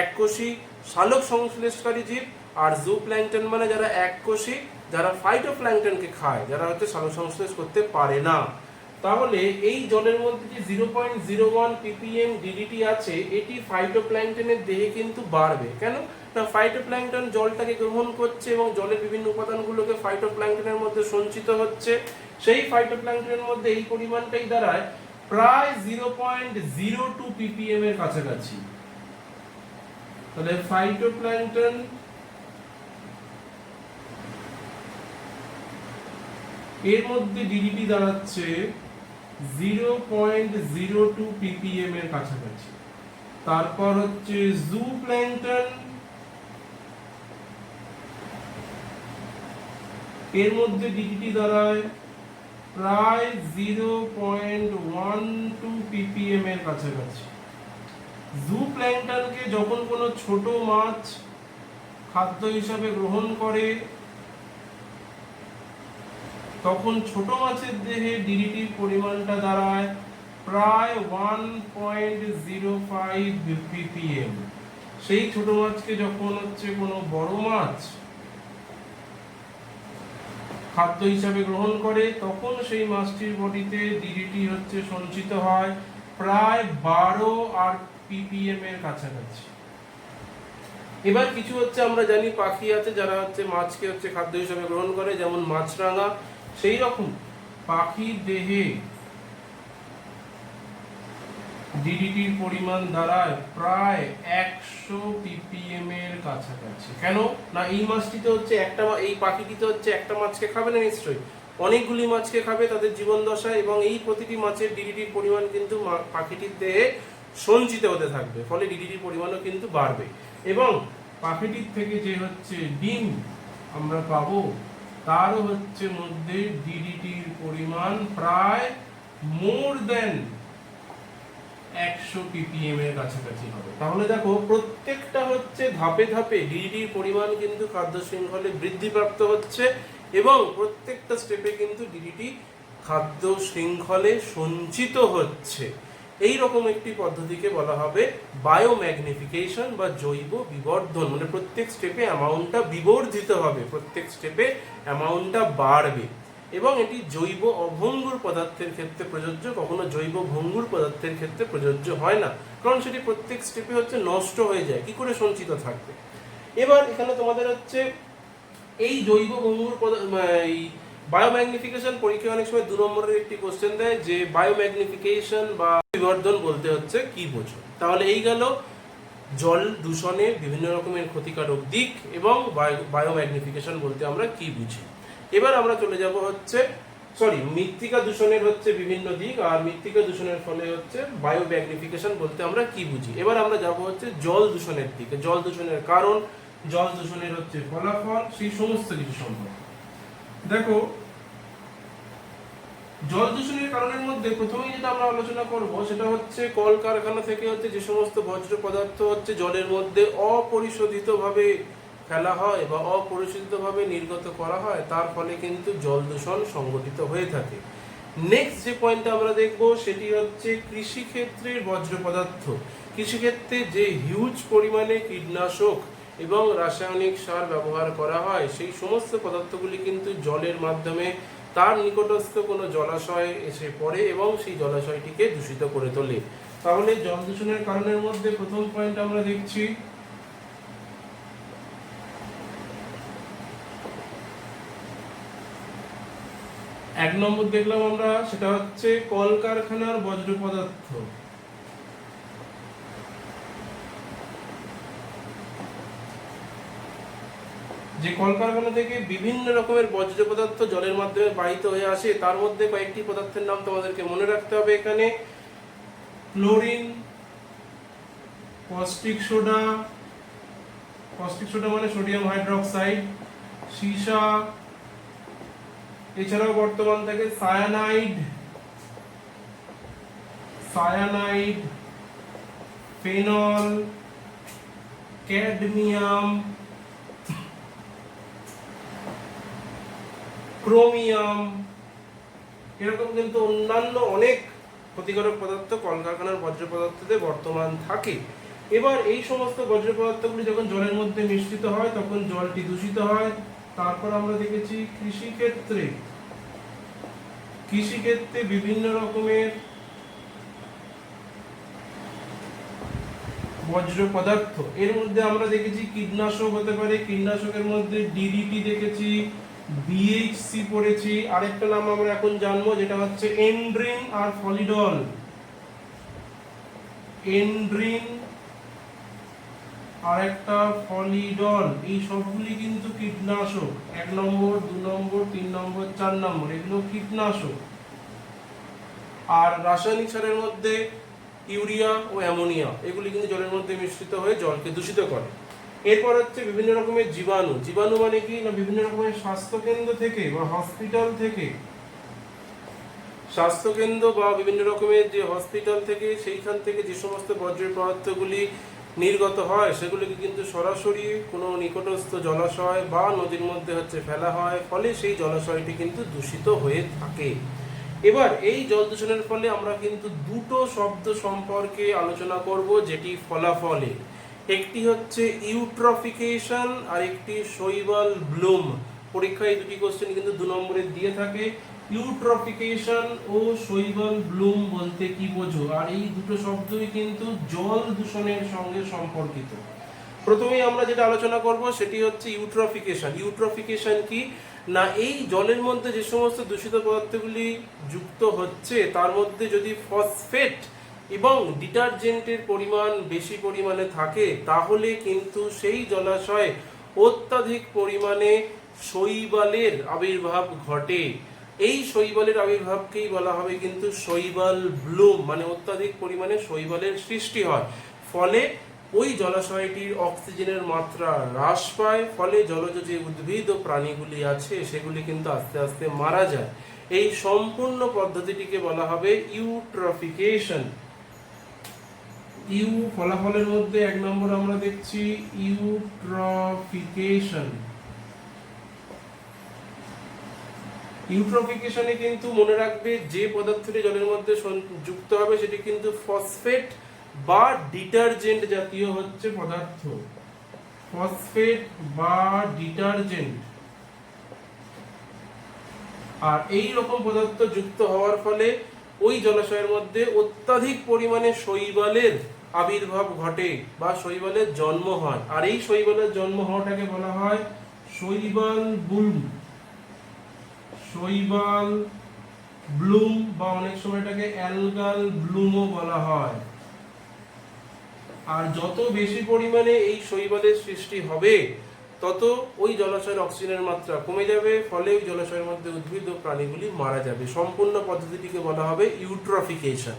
এককোষী সালোক সংশ্লেষকারী জীব, আর জু প্ল্যাঙ্কটন মানে যারা এককোষী, যারা ফাইটোপ্ল্যাঙ্কটনকে খায়, যারা হচ্ছে সালোক সংশ্লেষ করতে পারে না। তাহলে এই জলের মধ্যে যে 0.01 ppm ডিডিটি আছে, এটি ফাইটোপ্ল্যাঙ্কটনের দেহে কিন্তু বাড়বে। কেন না, ফাইটোপ্ল্যাঙ্কটন জলটাকে গ্রহণ করছে এবং জলের বিভিন্ন উপাদানগুলোকে ফাইটোপ্ল্যাঙ্কটনের মধ্যে সঞ্চিত হচ্ছে। সেই ফাইটোপ্ল্যাঙ্কটনের মধ্যে এই পরিমাণটাই দাঁড়ায় প্রায় 0.02 ppm এর কাছাকাছি। তাহলে ফাইটোপ্ল্যাঙ্কটন এর মধ্যে ডিডিটি দাঁড়াচ্ছে 0.02 ppm এর কাছাকাছি। তারপর হচ্ছে জু প্ল্যাঙ্কটন, এর মধ্যে ডিডিটি দাঁড়ায় প্রায় 0.12 ppm এর কাছাকাছি। জু প্ল্যাঙ্কটনকে যখন কোনো ছোট মাছ খাদ্য হিসাবে গ্রহণ করে, তখন ছোট মাছের দেহে ডিডিটির পরিমাণটা দাঁড়ায় প্রায় 1.05 ppm। সেই ছোট মাছকে যখন হচ্ছে কোনো বড় মাছ খাদ্য হিসাবে গ্রহণ করে, তখন সেই মাছটির বডিতে ডিডিটি হচ্ছে সঞ্চিত হয় প্রায় 12 ppm এর কাছাকাছি। এবার কিছু হচ্ছে আমরা জানি পাখি আছে যারা হচ্ছে মাছকে হচ্ছে খাদ্য হিসাবে গ্রহণ করে, যেমন মাছরাঙা। সেই রকম পাখির দেহে ডিডিটির পরিমাণ দাঁড়ায় প্রায় 100 ppm এর কাছাকাছি। কেন না, এই মাছটিতে হচ্ছে এই পাখিটিতে হচ্ছে একটা মাছকে খাবে না, নিশ্চয়ই অনেকগুলি মাছকে খাবে তাদের জীবন দশায়, এবং এই প্রতিটি মাছের ডিডিটির পরিমাণ কিন্তু পাখিটির দেহে সঞ্চিত হতে থাকবে, ফলে ডিডিটির পরিমাণও কিন্তু বাড়বে। এবং পাখিটির থেকে যে হচ্ছে ডিম আমরা পাবো, তারও হচ্ছে মধ্যে ডিডিটির পরিমাণ প্রায় মোর দেন 100 ppm এর কাছাকাছি হবে। তাহলে দেখো প্রত্যেকটা হচ্ছে ধাপে ধাপে ডিডিটির পরিমাণ কিন্তু খাদ্য শৃঙ্খলে বৃদ্ধিপ্রাপ্ত হচ্ছে, এবং প্রত্যেকটা স্টেপে কিন্তু ডিডিটি খাদ্য শৃঙ্খলে সঞ্চিত হচ্ছে। এই রকম একটি পদ্ধতিকে বলা হবে বায়োম্যাগনিফিকেশন বা জৈব বিবর্ধন। মানে প্রত্যেক স্টেপে অ্যামাউন্টটা বিবর্ধিত হবে, প্রত্যেক স্টেপে অ্যামাউন্টটা বাড়বে, এবং এটি জৈব অভঙ্গুর পদার্থের ক্ষেত্রে প্রযোজ্য, কখনো জৈব ভঙ্গুর পদার্থের ক্ষেত্রে প্রযোজ্য হয় না, কারণ সেটি প্রত্যেক স্টেপে হচ্ছে নষ্ট হয়ে যায়, কি করে সঞ্চিত থাকবে। এবার এখানে তোমাদের হচ্ছে এই জৈব ভঙ্গুর এই বায়োম্যাগনিফিকেশন পরীক্ষায় অনেক সময় 2 নম্বরের একটি কোশ্চেন দেয় যে বায়োম্যাগনিফিকেশন বা বিবর্ধন বলতে হচ্ছে কি বোঝো। তাহলে এই গেল জল দূষণের বিভিন্ন রকমের ক্ষতিকারক দিক এবং বায়োম্যাগনিফিকেশন বলতে আমরা কি বুঝি। এবার আমরা চলে যাব হচ্ছে মৃত্তিকা দূষণের হচ্ছে বিভিন্ন দিক, আর মৃত্তিকা দূষণের ফলে হচ্ছে বায়োম্যাগনিফিকেশন বলতে আমরা কি বুঝি। এবার আমরা যাব হচ্ছে জল দূষণের দিকে, জল দূষণের কারণ, জল দূষণের হচ্ছে ফলাফল, সেই সমস্ত কিছু সম্পর্কে। দেখো জল দূষণের কারণের মধ্যে প্রথমেই যেটা আমরা আলোচনা করব সেটা হচ্ছে কলকারখানা থেকে হচ্ছে যে সমস্ত বর্জ্য পদার্থ হচ্ছে জলের মধ্যে অপরিশোধিতভাবে ফেলা হয় বা অপরিশোধিতভাবে নির্গত করা হয়, তার ফলে কিন্তু জল দূষণ সংঘটিত হয়ে থাকে। নেক্সট যে পয়েন্টটা আমরা দেখব সেটি হচ্ছে কৃষিক্ষেত্রের বর্জ্য পদার্থ। কৃষিক্ষেত্রে যে হিউজ পরিমাণে কীটনাশক এবং রাসায়নিক সার ব্যবহার করা হয়, সেই সমস্ত পদার্থগুলি কিন্তু জলের মাধ্যমে তার নিকটস্থ কোনো জলাশয়ে এসে পড়ে এবং সেই জলাশয়টিকে দূষিত করে তোলে। তাহলে জল দূষণের কারণের মধ্যে প্রথম পয়েন্ট আমরা দেখছি এক নম্বর দেখলাম আমরা, সেটা হচ্ছে কলকারখানার বর্জ্য পদার্থ। যে কলকারখানা থেকে বিভিন্ন রকমের বর্জ্য পদার্থ জলের মাধ্যমে বাহিত হয়ে আসে, তার মধ্যে কয়েকটি পদার্থের নাম তোমাদেরকে মনে রাখতে হবে এখানে। ক্লোরিন, কস্টিক সোডা মানে সোডিয়াম হাইড্রোক্সাইড, সীসা, এছাড়াও বর্তমান থেকে সায়ানাইড, ফেনল, ক্যাডমিয়াম, ক্রোমিয়াম, এরকম কিন্তু অন্যান্য অনেক ক্ষতিকারক পদার্থ কলকারখানার বর্জ্য পদার্থতে বর্তমান থাকে। এবার এই সমস্ত বর্জ্য পদার্থগুলি যখন জলের মধ্যে মিশ্রিত হয় তখন জলটি দূষিত হয়। তারপর আমরা দেখেছি কৃষিক্ষেত্রে বিভিন্ন রকমের বর্জ্য পদার্থ, এর মধ্যে আমরা দেখেছি কীটনাশক হতে পারে, কীটনাশকের মধ্যে ডিডিটি দেখেছি, বিএইচসি পড়েছি, আরেকটা নাম আমরা এখন জানবো যেটা হচ্ছে এন্ড্রিন আর ফলিডল। এন্ড্রিন আর একটা ফলিডল, এই সবগুলি কিন্তু কীটনাশক। 1 নম্বর, 2 নম্বর, 3 নম্বর, 4 নম্বর, এগুলো কীটনাশক। আর রাসায়নিক সারের মধ্যে ইউরিয়া ও অ্যামোনিয়া, এগুলি কিন্তু জলের মধ্যে মিশ্রিত হয়ে জলকে দূষিত করে। এরপর হচ্ছে বিভিন্ন রকমের জীবাণু। জীবাণু মানে কি না, বিভিন্ন রকমের স্বাস্থ্যকেন্দ্র থেকে বা হসপিটাল থেকে, স্বাস্থ্যকেন্দ্র বা বিভিন্ন রকমের যে হসপিটাল থেকে, সেইখান থেকে যে সমস্ত বর্জ্য পদার্থগুলি নির্গত হয় সেগুলিকে কিন্তু সরাসরি কোনো নিকটস্থ জলাশয় বা নদীর মধ্যে ফেলা হয়, ফলে সেই জলাশয়টি কিন্তু দূষিত হয়ে থাকে। এবার এই জল দূষণের ফলে আমরা কিন্তু দুটো শব্দ সম্পর্কে আলোচনা করব যেটি ফলাফলে, একটি হচ্ছে ইউট্রফিকেশন আর একটি শৈবাল ব্লুম। পরীক্ষায় দুটি কোশ্চেন কিন্তু 2 নম্বরে দিয়ে থাকে। ইউট্রফিকেশন ও শৈবাল ব্লুম বলতে কি বোঝো? আর এই দুটো শব্দই কিন্তু জল দূষণের সঙ্গে সম্পর্কিত। প্রথমেই আমরা যেটা আলোচনা করব সেটি হচ্ছে ইউট্রফিকেশন। ইউট্রফিকেশন কি না, এই জলের মধ্যে যে সমস্ত দূষিত পদার্থগুলি যুক্ত হচ্ছে তার মধ্যে যদি ফসফেট এবং ডিটারজেন্টের পরিমাণ বেশি পরিমাণে থাকে তাহলে কিন্তু সেই জলাশয়ে অত্যাধিক পরিমাণে শৈবালের আবির্ভাব ঘটে। এই শৈবালের আবির্ভাবকেই বলা হবে কিন্তু শৈবাল ব্লুম, মানে অত্যাধিক পরিমাণে শৈবালের সৃষ্টি হয়। ফলে ওই জলাশয়টির অক্সিজেনের মাত্রা হ্রাস পায়, ফলে জলজ যে উদ্ভিদ ও প্রাণীগুলি আছে সেগুলি কিন্তু আস্তে আস্তে মারা যায়। এই সম্পূর্ণ পদ্ধতিটিকে বলা হবে ইউট্রফিকেশন। ফলাফলের মধ্যে 1 নম্বর আমরা দেখছি ইউট্রফিকেশন। ইউট্রফিকেশনে কিন্তু মনে রাখবে যে পদার্থটি জলের মধ্যে যুক্ত হবে সেটি কিন্তু ফসফেট বা ডিটারজেন্ট জাতীয় পদার্থ। ফসফেট বা ডিটারজেন্ট। আর এই রকম পদার্থ যুক্ত হওয়ার ফলে ওই জলাশয়ের মধ্যে অত্যাধিক পরিমাণে শৈবালের আবির্ভাব ঘটে বা শৈবালের জন্ম হয়। আর এই শৈবালের জন্ম হওয়াটাকে বলা হয় শৈবাল ব্লুম। শৈবাল ব্লুম বা অনেক সময় এটাকে অ্যালগাল ব্লুমও বলা হয়। আর যত বেশি পরিমাণে এই শৈবালের সৃষ্টি হবে তত ওই জলাশয়ের অক্সিজেনের মাত্রা কমে যাবে, ফলে ওই জলাশয়ের মধ্যে উদ্ভিদ ও প্রাণীগুলি মারা যাবে। সম্পূর্ণ পদ্ধতিটিকে বলা হবে ইউট্রফিকেশন।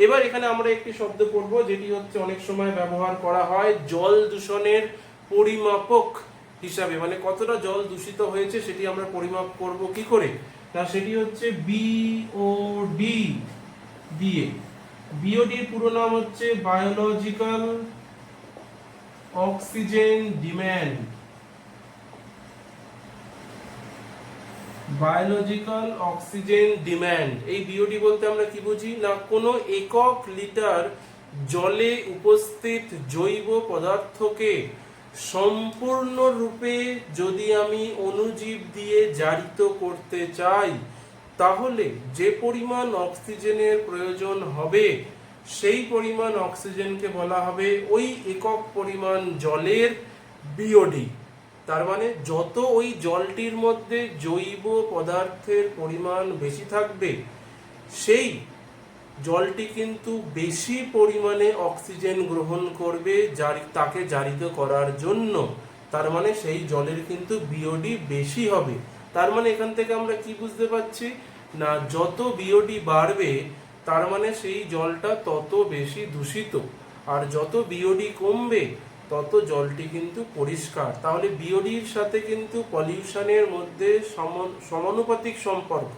এবার এখানে আমরা একটি শব্দ পড়ব যেটি অনেক সময় ব্যবহার করা হয় জল দূষণের পরিমাপক হিসাবে, মানে কতটা জল দূষিত হয়েছে সেটি আমরা পরিমাপ করব কি করে, তা সেটি হচ্ছে বিওডি দিয়ে। বিওডির পুরো নাম হচ্ছে biological oxygen demand. Biological oxygen demand, এই বিওডি বলতে আমরা কি বুঝি না, কোনো একক লিটার জলে উপস্থিত জৈব পদার্থকে সম্পূর্ণরূপে যদি আমি অণুজীব দিয়ে জারিত করতে চাই তাহলে যে পরিমাণ অক্সিজেনের প্রয়োজন হবে সেই পরিমাণ অক্সিজেনকে বলা হবে ওই একক পরিমাণ জলের বিওডি। তার মানে যত ওই জলটির মধ্যে জৈব পদার্থের পরিমাণ বেশি থাকবে সেই জলটি কিন্তু বেশি পরিমাণে অক্সিজেন গ্রহণ করবে তাকে জারিত করার জন্য। তার মানে সেই জলের কিন্তু বিওডি বেশি হবে। তার মানে এখান থেকে আমরা কি বুঝতে পারছি না, যত বিওডি বাড়বে তার মানে সেই জলটা তত বেশি দূষিত, আর যত বিওডি কমবে তত জলটি কিন্তু পরিষ্কার। তাহলে বিওডির সাথে কিন্তু পলিউশনের মধ্যে সমানুপাতিক সম্পর্ক।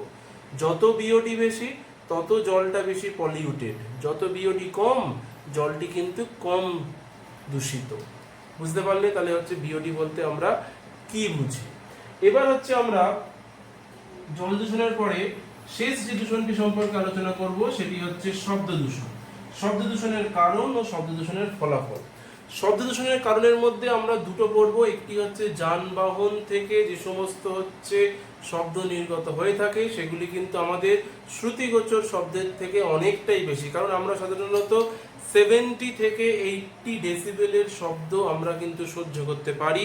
যত বিওডি বেশি তত জলটা বেশি পলিউটেড, যত বিওডি কম জলটি কিন্তু কম দূষিত। বুঝতে পারলে তাহলে হচ্ছে বিওডি বলতে আমরা কি বুঝি। এবার হচ্ছে আমরা জল দূষণের পরে শেষ যে দূষণটি সম্পর্কে আলোচনা করব সেটি হচ্ছে শব্দ দূষণ। শব্দ দূষণের কারণ ও শব্দ দূষণের ফলাফল। শব্দ দূষণের কারণের মধ্যে আমরা দুটো পড়ব। একটি হচ্ছে যানবাহন থেকে যে সমস্ত হচ্ছে শব্দ নির্গত হয়ে থাকে সেগুলি কিন্তু আমাদের শ্রুতিগোচর শব্দের থেকে অনেকটাই বেশি, কারণ আমরা সাধারণত 70 থেকে 80 ডেসিবেলের শব্দ আমরা কিন্তু সহ্য করতে পারি,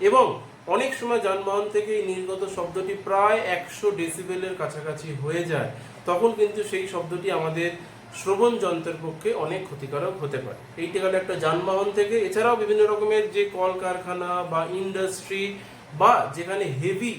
এবং অনেক সময় যানবাহন থেকে এই নির্গত শব্দটি প্রায় 100 ডেসিবেলের কাছাকাছি হয়ে যায়। তখন কিন্তু সেই শব্দটি আমাদের শ্রবণ যন্ত্রের পক্ষে অনেক ক্ষতিকারক হতে পারে। এইটি গেল একটা যানবাহন থেকে। এছাড়াও বিভিন্ন রকমের যে কলকারখানা বা ইন্ডাস্ট্রি বা যেখানে হেভি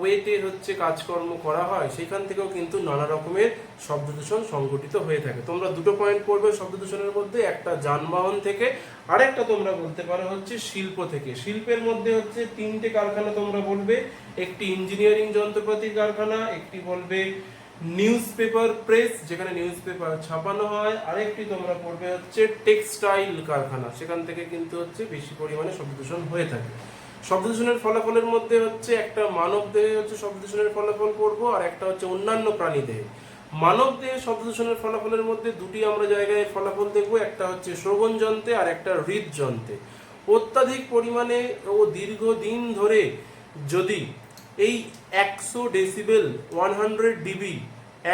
ওয়েটের হচ্ছে কাজকর্ম করা হয় সেখান থেকেও কিন্তু নানা রকমের শব্দ দূষণ সংঘটিত হয়ে থাকে। তোমরা দুটো পয়েন্ট পড়বে শব্দ দূষণের মধ্যে, একটা যানবাহন থেকে, আরেকটা তোমরা বলতে পারো হচ্ছে শিল্প থেকে। শিল্পের মধ্যে হচ্ছে 3টে কারখানা তোমরা বলবে, একটি ইঞ্জিনিয়ারিং যন্ত্রপাতির কারখানা, একটি বলবে নিউজ পেপার প্রেস যেখানে নিউজ পেপার ছাপানো হয়, আরেকটি তোমরা পড়বে হচ্ছে টেক্সটাইল কারখানা, সেখান থেকে কিন্তু হচ্ছে বেশি পরিমাণে শব্দ দূষণ হয়ে থাকে। শব্দ দূষণের ফলাফলের মধ্যে হচ্ছে একটা মানব দেহে হচ্ছে শব্দ দূষণের ফলাফল পড়বো, আর একটা হচ্ছে অন্যান্য প্রাণী দেহে। মানব দেহে শব্দ দূষণের ফলাফলের মধ্যে দুটি আমরা জায়গায় ফলাফল দেখবো, একটা হচ্ছে শ্রবণ যন্ত্রে আর একটা হৃদযন্ত্রে। অত্যাধিক পরিমাণে ও দীর্ঘদিন ধরে যদি এই 100 ডেসিবেল 100 ডিবি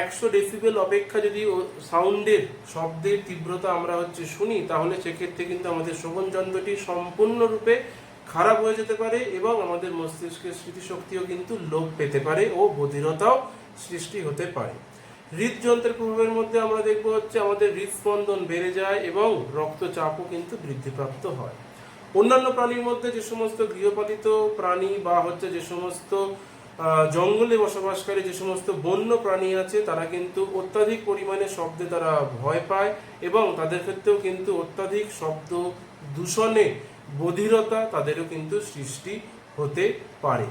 100 ডেসিবেল অপেক্ষা যদি সাউন্ডের শব্দের তীব্রতা আমরা হচ্ছে শুনি, তাহলে সেক্ষেত্রে কিন্তু আমাদের শ্রবণ যন্ত্রটি সম্পূর্ণরূপে খারাপ হয়ে যেতে পারে এবং আমাদের মস্তিষ্কের স্মৃতিশক্তিও কিন্তু লোপ পেতে পারে ও বধিরতাও সৃষ্টি হতে পারে। হৃদযন্ত্রের প্রভাবের মধ্যে আমরা দেখব হচ্ছে আমাদের হৃদস্পন্দন বেড়ে যায় এবং রক্তচাপও কিন্তু বৃদ্ধিপ্রাপ্ত হয়। অন্যান্য প্রাণীর মধ্যে যে সমস্ত গৃহপালিত প্রাণী বা হচ্ছে যে সমস্ত জঙ্গলে বসবাসকারী যে সমস্ত বন্য প্রাণী আছে তারা কিন্তু অত্যাধিক পরিমাণে শব্দে তারা ভয় পায় এবং তাদের ক্ষেত্রেও কিন্তু অত্যাধিক শব্দ দূষণে বধিরতা তাদেরও কিন্তু সৃষ্টি হতে পারে।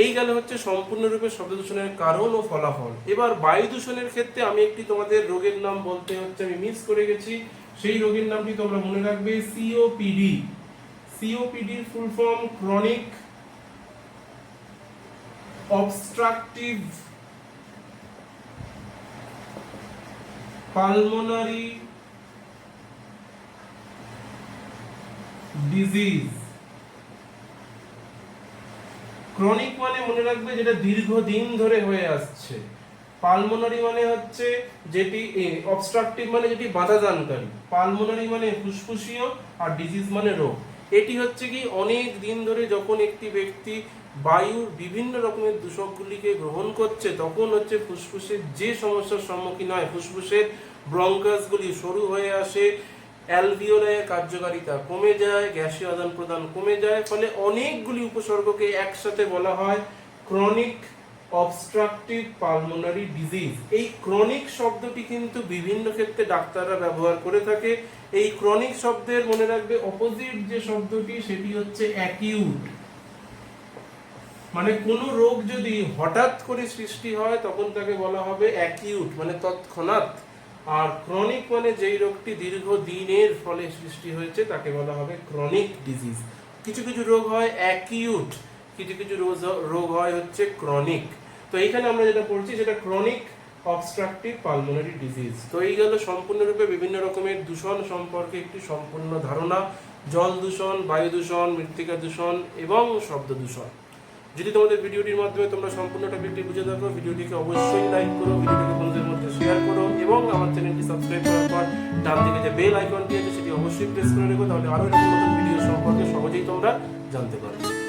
এই গেল হচ্ছে সম্পূর্ণরূপে শব্দ দূষণের কারণ ও ফলাফল। এবার বায়ু দূষণের ক্ষেত্রে আমি একটি তোমাদের রোগের নাম বলতে হচ্ছে আমি মিস করে গেছি, সেই রোগের নামটি তোমরা মনে রাখবে, সিওপিডি। সিওপিডির full form chronic obstructive pulmonary disease. Chronic মানে মনে রাখবে যেটা দীর্ঘদিন ধরে হয়ে আসছে, পালমোনারি মানে হচ্ছে যেটি অবস্ট্রাকটিভ মানে যেটি বাধাদানকারী, পালমোনারি মানে ফুসফুসীয়, আর ডিজিজ মানে রোগ। এটি হচ্ছে কি অনেক দিন ধরে যখন একটি ব্যক্তি বায়ুর বিভিন্ন রকমের দূষকগুলিকে গ্রহণ করছে তখন হচ্ছে ফুসফুসের যে সমস্যার সম্মুখীন হয়, ফুসফুসের ব্রঙ্কাসগুলি সরু হয়ে আসে, অ্যালভিওলারের কার্যকারিতা কমে যায়, গ্যাসীয় আদান প্রদান কমে যায়, ফলে অনেকগুলি উপসর্গকে একসাথে বলা হয় ক্রনিক অবস্ট্রাকটিভ পালমোনারি ডিজিজ। এই ক্রনিক শব্দটি কিন্তু বিভিন্ন ক্ষেত্রে ডাক্তাররা ব্যবহার করে থাকে। এই ক্রনিক শব্দের মনে রাখবে অপোজিট যে শব্দটি সেটি হচ্ছে অ্যাকিউট। মানে কোনো রোগ যদি হঠাৎ করে সৃষ্টি হয় তখন তাকে বলা হবে অ্যাকিউট মানে তৎক্ষণাৎ, আর ক্রনিক মানে যেই রোগটি দীর্ঘদিনের ফলে সৃষ্টি হয়েছে তাকে বলা হবে ক্রনিক ডিজিজ। কিছু কিছু রোগ হয় অ্যাকিউট, কিছু কিছু রোগ হয় হচ্ছে ক্রনিক। তো এইখানে আমরা যেটা পড়ছি সেটা ক্রনিক অবস্ট্রাকটিভ পালমোনারি ডিজিজ। তো এই গেল সম্পূর্ণরূপে বিভিন্ন রকমের দূষণ সম্পর্কে একটি সম্পূর্ণ ধারণা, জল দূষণ, বায়ু দূষণ, মৃত্তিকা দূষণ এবং শব্দ দূষণ। যদি তোমাদের ভিডিওটির মাধ্যমে তোমরা সম্পূর্ণ টপিকটি বুঝে থাকো, ভিডিওটিকে অবশ্যই লাইক করো, ভিডিওটিকে বন্ধুদের মধ্যে শেয়ার করো এবং আমার চ্যানেলটি সাবস্ক্রাইব করার পর ডান দিকে যে বেল আইকনটি আছে সেটি অবশ্যই প্রেস করে রেখো, তাহলে আরও এরকম নতুন ভিডিও সম্পর্কে সহজেই তোমরা জানতে পারবে।